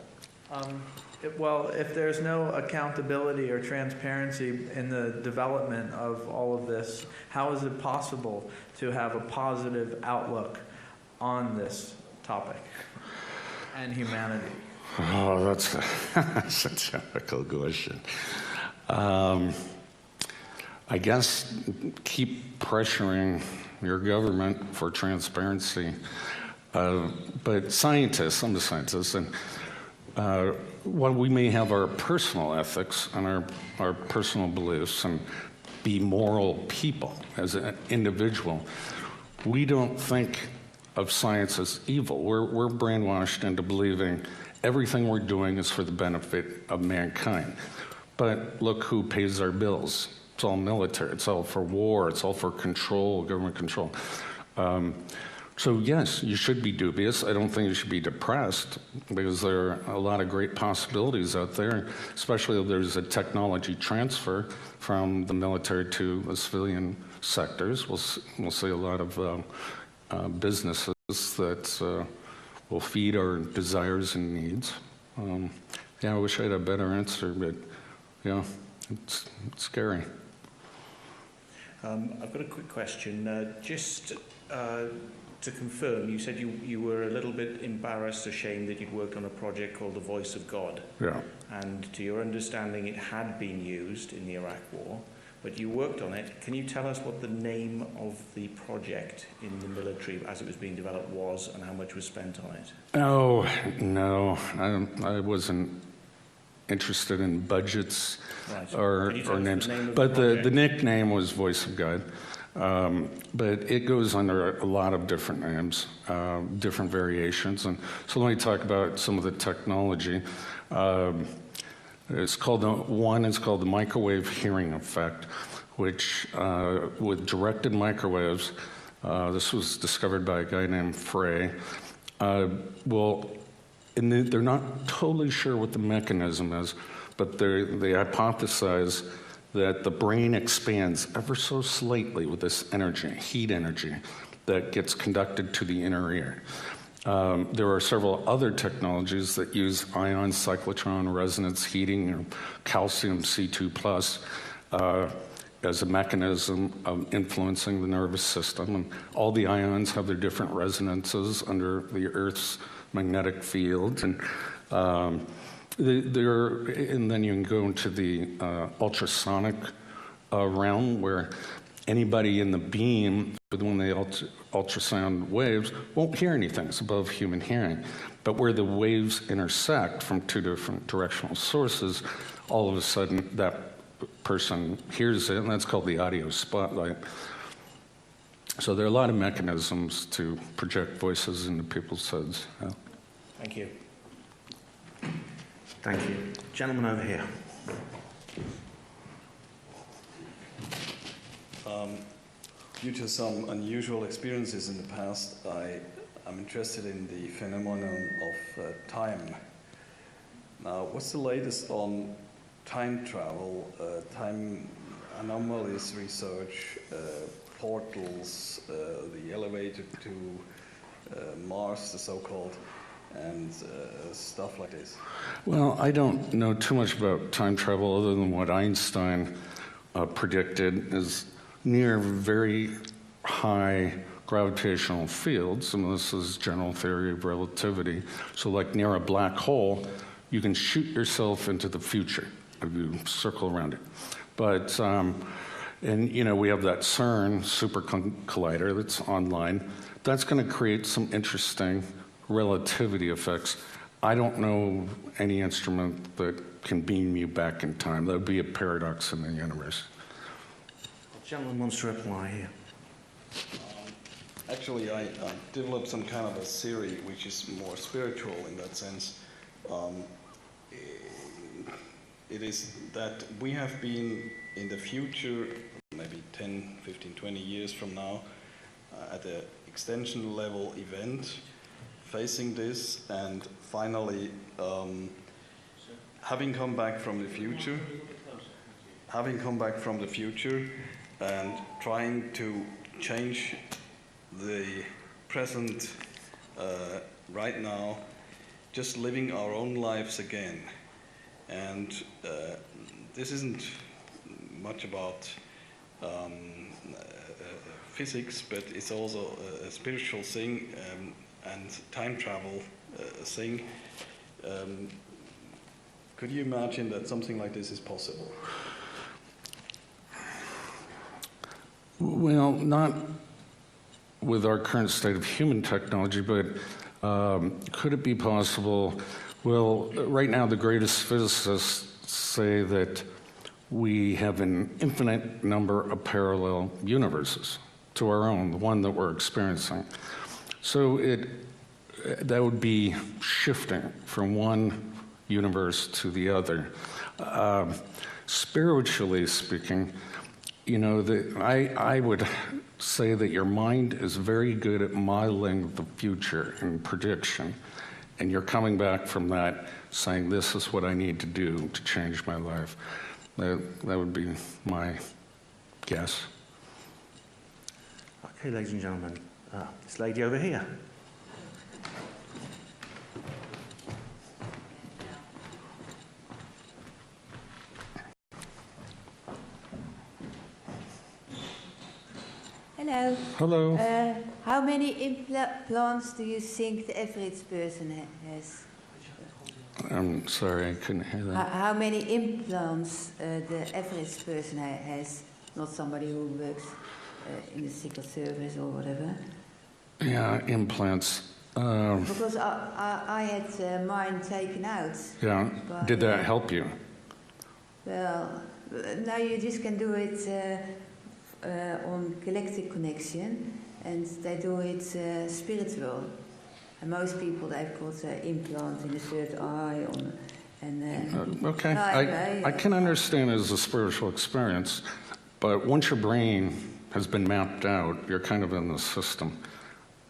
Well, if there's no accountability or transparency in the development of all of this, how is it possible to have a positive outlook on this topic and humanity? Oh, that's a difficult question. I guess keep pressuring your government for transparency. But scientists, I'm a scientist, and while we may have our personal ethics and our personal beliefs and be moral people as an individual, we don't think of science as evil. We're brainwashed into believing everything we're doing is for the benefit of mankind. But look who pays our bills. It's all military. It's all for war. It's all for control, government control. So yes, you should be dubious. I don't think you should be depressed because there are a lot of great possibilities out there, especially if there's a technology transfer from the military to the civilian sectors. We'll see a lot of businesses that will feed our desires and needs. Yeah, I wish I had a better answer, but yeah, it's scary. I've got a quick question. Just to confirm, you said you were a little bit embarrassed, ashamed that you'd worked on a project called The Voice of God. Yeah. And to your understanding, it had been used in the Iraq War, but you worked on it. Can you tell us what the name of the project in the military as it was being developed was and how much was spent on it? Oh, no, I wasn't interested in budgets or names. But the nickname was Voice of God. But it goes under a lot of different names, different variations. And so let me talk about some of the technology. It's called the microwave hearing effect, which with directed microwaves, this was discovered by a guy named Frey, and they're not totally sure what the mechanism is, but they hypothesize that the brain expands ever so slightly with this energy, heat energy, that gets conducted to the inner ear. There are several other technologies that use ion cyclotron resonance heating or calcium C2+, as a mechanism of influencing the nervous system. And all the ions have their different resonances under the Earth's magnetic field. And and then you can go into the ultrasonic realm where anybody in the beam, when they ultrasound waves, won't hear anything. It's above human hearing. But where the waves intersect from two different directional sources, all of a sudden that person hears it, and that's called the audio spotlight. So there are a lot of mechanisms to project voices into people's heads. Yeah. Thank you. Thank you. Gentleman over here. Due to some unusual experiences in the past, I'm interested in the phenomenon of time. Now, what's the latest on time travel, time anomalies research, portals, the elevator to Mars, the so-called, and stuff like this? Well, I don't know too much about time travel other than what Einstein predicted is near very high gravitational fields. Some of this is general theory of relativity. So like near a black hole, you can shoot yourself into the future if you circle around it. But, and you know, we have that CERN super collider that's online. That's going to create some interesting relativity effects. I don't know any instrument that can beam you back in time. That would be a paradox in the universe. The gentleman wants to reply here. Actually, I developed some kind of a theory which is more spiritual in that sense. It is that we have been in the future, maybe 10, 15, 20 years from now, at an extension level event, facing this, and finally having come back from the future, and trying to change the present right now, just living our own lives again. And this isn't much about physics, but it's also a spiritual thing and time travel thing. Could you imagine that something like this is possible? Well, not with our current state of human technology, but could it be possible? Well, right now the greatest physicists say that we have an infinite number of parallel universes to our own, the one that we're experiencing. So that would be shifting from one universe to the other. Spiritually speaking, you know, I would say that your mind is very good at modeling the future and prediction, and you're coming back from that saying, this is what I need to do to change my life. That would be my guess. Okay, ladies and gentlemen, this lady over here. Hello. Hello. How many implants do you think the average person has? I'm sorry, I couldn't hear that. How many implants the average person has? Not somebody who works in the Secret Service or whatever. Yeah, implants. Because I had mine taken out. Yeah. Did that help you? Well, now you just can do it on galactic connection, and they do it spiritual. And most people, they've got implant in the third eye. Okay, I can understand it as a spiritual experience, but once your brain has been mapped out, you're kind of in the system.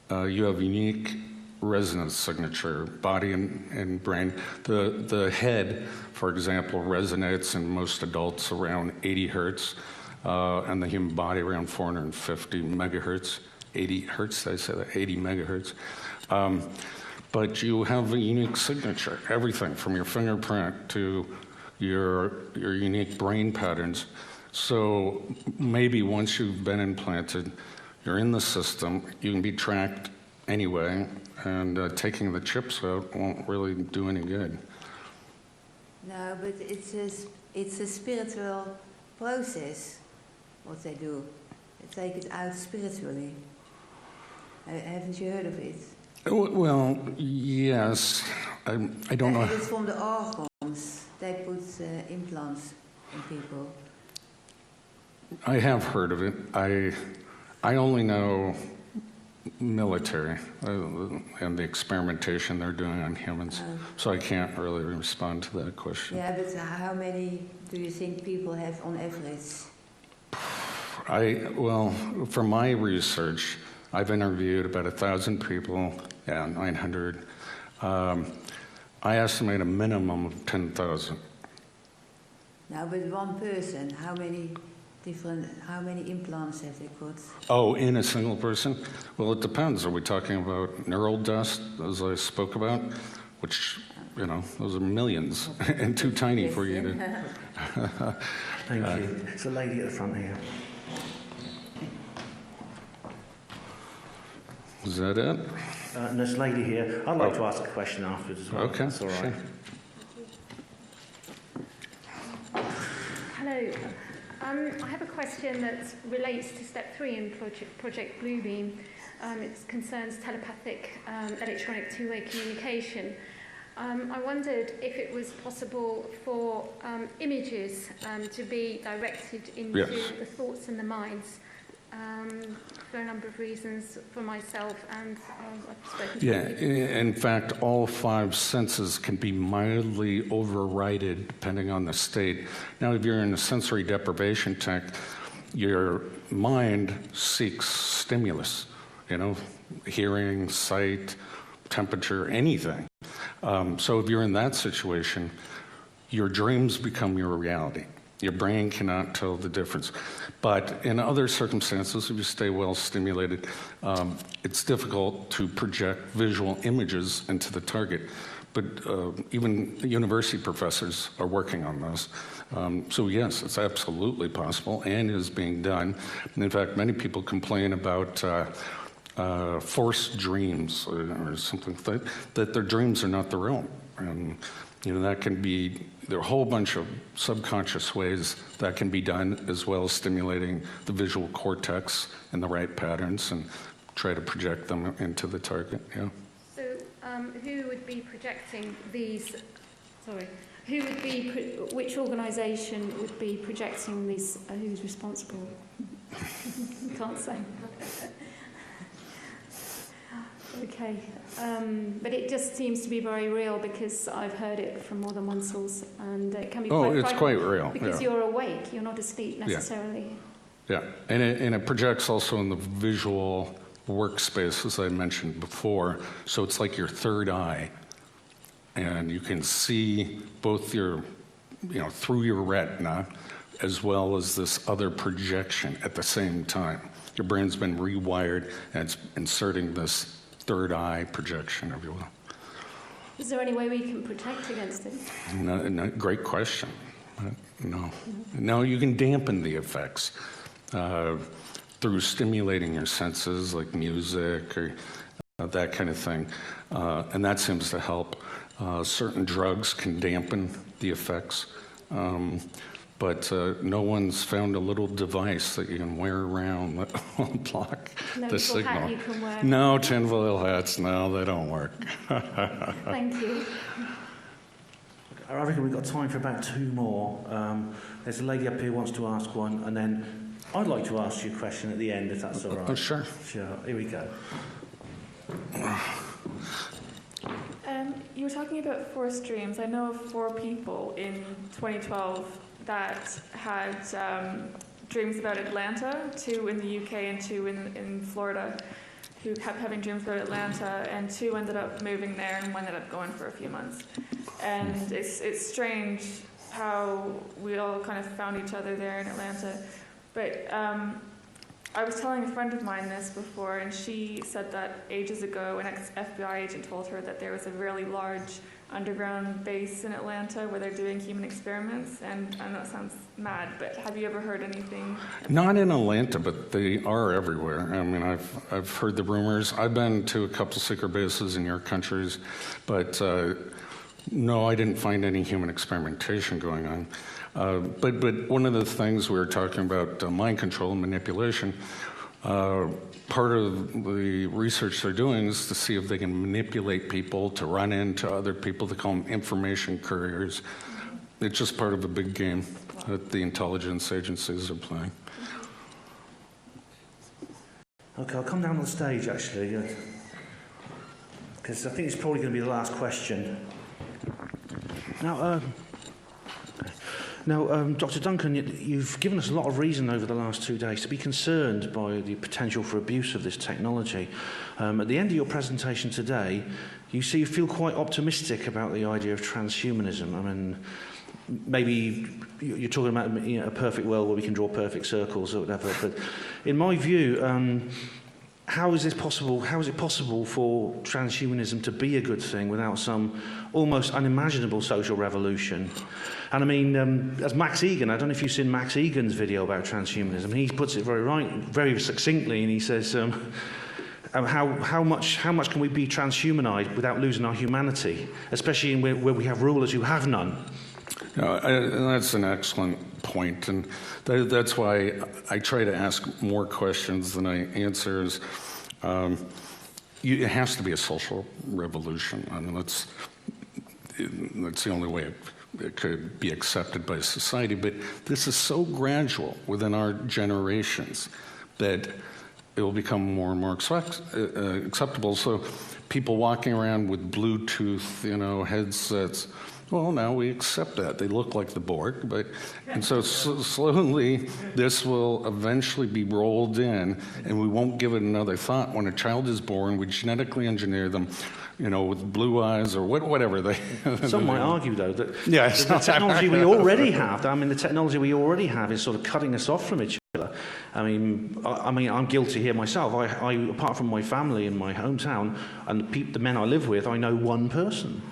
You have unique resonance signature, body and brain. The head, for example, resonates in most adults around 80 hertz, and the human body around 450 megahertz. 80 hertz, did I say that? 80 megahertz. But you have a unique signature, everything from your fingerprint to your unique brain patterns. So maybe once you've been implanted, you're in the system, you can be tracked anyway, and taking the chips out won't really do any good. No, but it's a spiritual process, what they do. They take it out spiritually. Haven't you heard of it? Well, yes. I don't know. It's from the organs. They put implants in people. I have heard of it. I only know military and the experimentation they're doing on humans, so I can't really respond to that question. Yeah, but how many do you think people have on average? Well, from my research, I've interviewed about 1,000 people, 900. I estimate a minimum of 10,000. Now, with one person, how many implants have they got? Oh, in a single person? Well, it depends. Are we talking about neural dust, as I spoke about, which, you know, those are millions and too tiny for you to... Thank you. It's a lady at the front here. Is that it? And this lady here, I'd like to ask a question afterwards as well. Okay, that's all right. sure. Hello. I have a question that relates to step 3 in Project Bluebeam. It concerns telepathic electronic two-way communication. I wondered if it was possible for images to be directed into the thoughts and the minds. For a number of reasons for myself and I've spoken to in fact, all 5 senses can be mildly overridden depending on the state. Now, if you're in a sensory deprivation tank, your mind seeks stimulus, you know, hearing, sight, temperature, anything. So if you're in that situation, your dreams become your reality. Your brain cannot tell the difference. But in other circumstances, if you stay well stimulated, it's difficult to project visual images into the target. But even university professors are working on those. So yes, it's absolutely possible and is being done. And in fact, many people complain about forced dreams or something like that their dreams are not their own. And you know, that can be, there are a whole bunch of subconscious ways that can be done, as well as stimulating the visual cortex in the right patterns and try to project them into the target, yeah. So who would be projecting these, who would be, which organisation would be projecting these, who's responsible? Can't say. Okay, but it just seems to be very real because I've heard it from more than one source, and it can be quite it's quite real. because you're awake, you're not asleep necessarily. Yeah, and it projects also in the visual workspace, as I mentioned before. So it's like your third eye, and you can see both your, through your retina, as well as this other projection at the same time. Your brain's been rewired, and it's inserting this third eye projection, if you will. Is there any way we can protect against it? No, great question. No. No, you can dampen the effects through stimulating your senses, like music or that kind of thing. And that seems to help. Certain drugs can dampen the effects. But no one's found a little device that you can wear around that will block the signal. Hat you can wear. No tinfoil hats, no, they don't work. Thank you. I reckon we've got time for about 2 more. There's a lady up here who wants to ask one, and then I'd like to ask you a question at the end, if that's all right. Oh, sure. Sure, here we go. You were talking about 4 streams. I know of 4 people in 2012 that had dreams about Atlanta, 2 in the UK and 2 in Florida, who kept having dreams about Atlanta, and 2 ended up moving there and 1 ended up going for a few months. And it's strange how we all kind of found each other there in Atlanta. But I was telling a friend of mine this before, and she said that ages ago an ex-FBI agent told her that there was a really large underground base in Atlanta where they're doing human experiments. And I know it sounds mad, but have you ever heard anything? Not in Atlanta, but they are everywhere. I mean, I've heard the rumors. I've been to a couple secret bases in your countries, but no, I didn't find any human experimentation going on. But one of the things we were talking about, mind control and manipulation, part of the research they're doing is to see if they can manipulate people to run into other people. They call them information couriers. It's just part of a big game that the intelligence agencies are playing. Okay, I'll come down on the stage, actually, because I think it's probably going to be the last question. Now, Dr. Duncan, you've given us a lot of reason over the last 2 days to be concerned by the potential for abuse of this technology. At the end of your presentation today, you feel quite optimistic about the idea of transhumanism. I mean, maybe you're talking about a perfect world where we can draw perfect circles or whatever, but in my view, how is it possible for transhumanism to be a good thing without some almost unimaginable social revolution? And I mean, as Max Egan, I don't know if you've seen Max Egan's video about transhumanism. He puts it very succinctly, and he says, how much can we be transhumanized without losing our humanity, especially where we have rulers who have none? That's an excellent point, and that's why I try to ask more questions than I answer. It has to be a social revolution. I mean, that's the only way it could be accepted by society. But this is so gradual within our generations that it will become more and more acceptable. So people walking around with Bluetooth, headsets, well, now we accept that. They look like the Borg, and so slowly this will eventually be rolled in, and we won't give it another thought. When a child is born, we genetically engineer them, with blue eyes or whatever they. Some might argue, though, that the technology we already have. I mean, the technology we already have is sort of cutting us off from each other. I mean, I'm guilty here myself. I apart from my family in my hometown and the men I live with, I know one person.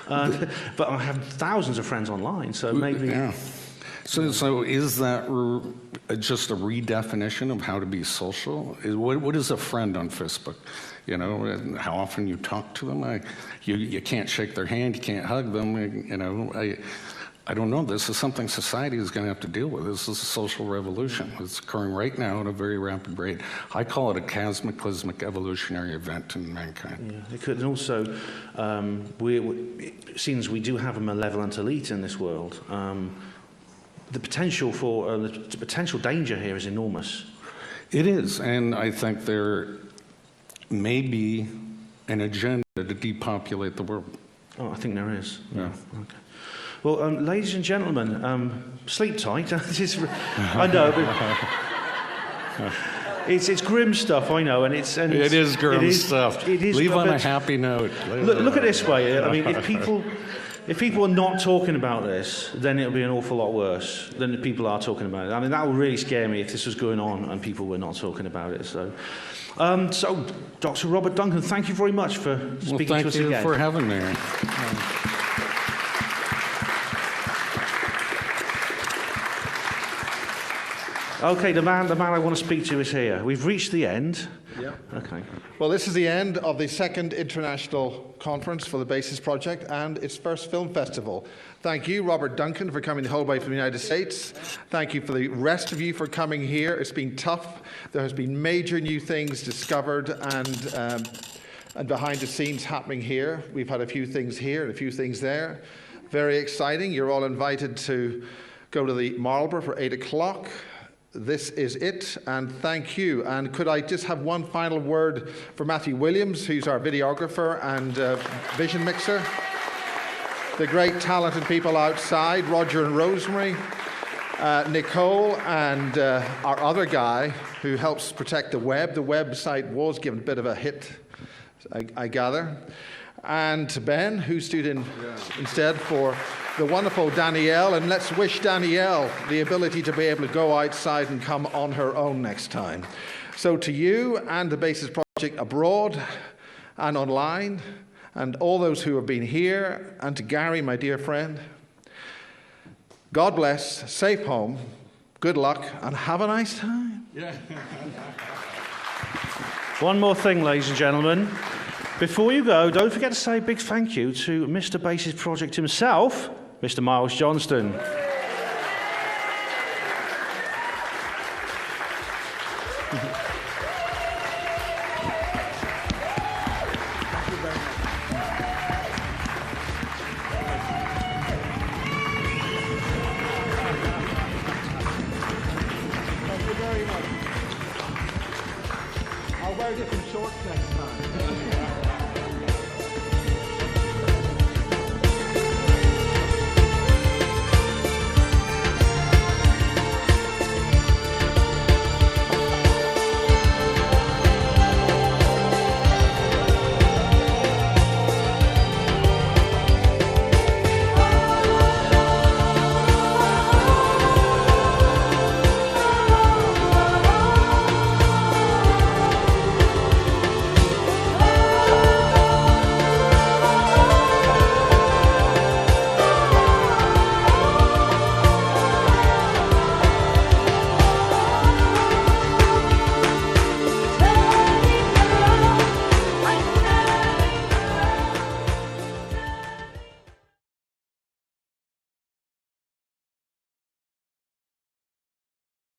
But I have thousands of friends online, so maybe. Yeah. So is that just a redefinition of how to be social? What is a friend on Facebook? How often you talk to them? You can't shake their hand, you can't hug them. I don't know. This is something society is going to have to deal with. This is a social revolution. It's occurring right now at a very rapid rate. I call it a cataclysmic evolutionary event in mankind. Yeah, it could, and also, since we do have a malevolent elite in this world, the potential for the potential danger here is enormous. It is, and I think there may be an agenda to depopulate the world. Oh, I think there is. Yeah. Okay. Well, ladies and gentlemen, sleep tight. I know, It's grim stuff, I know, and it is grim stuff. It is. Leave on a happy note. Look at it this way. I mean, if people are not talking about this, then it'll be an awful lot worse than if people are talking about it. I mean, that would really scare me if this was going on and people were not talking about it. So, Dr. Robert Duncan, thank you very much for speaking to us again. Thank you for having me. Okay, the man I want to speak to is here. We've reached the end. Yeah. Okay. Well, this is the end of the second international conference for the BASIS project and its first film festival. Thank you, Robert Duncan, for coming the whole way from the United States. Thank you for the rest of you for coming here. It's been tough. There has been major new things discovered and behind the scenes happening here. We've had a few things here and a few things there. Very exciting. You're all invited to go to the Marlborough for 8 o'clock. This is it, and thank you. And could I just have one final word for Matthew Williams, who's our videographer and vision mixer. The great talented people outside, Roger and Rosemary, Nicole, and our other guy who helps protect the web. The website was given a bit of a hit, I gather. And Ben, who stood in instead for the wonderful Danielle, and let's wish Danielle the ability to be able to go outside and come on her own next time. So to you and the BASIS project abroad and online, and all those who have been here, and to Gary, my dear friend, God bless, safe home, good luck, and have a nice time. Yeah. One more thing, ladies and gentlemen. Before you go, don't forget to say a big thank you to Mr. BASIS Project himself, Mr. Miles Johnston.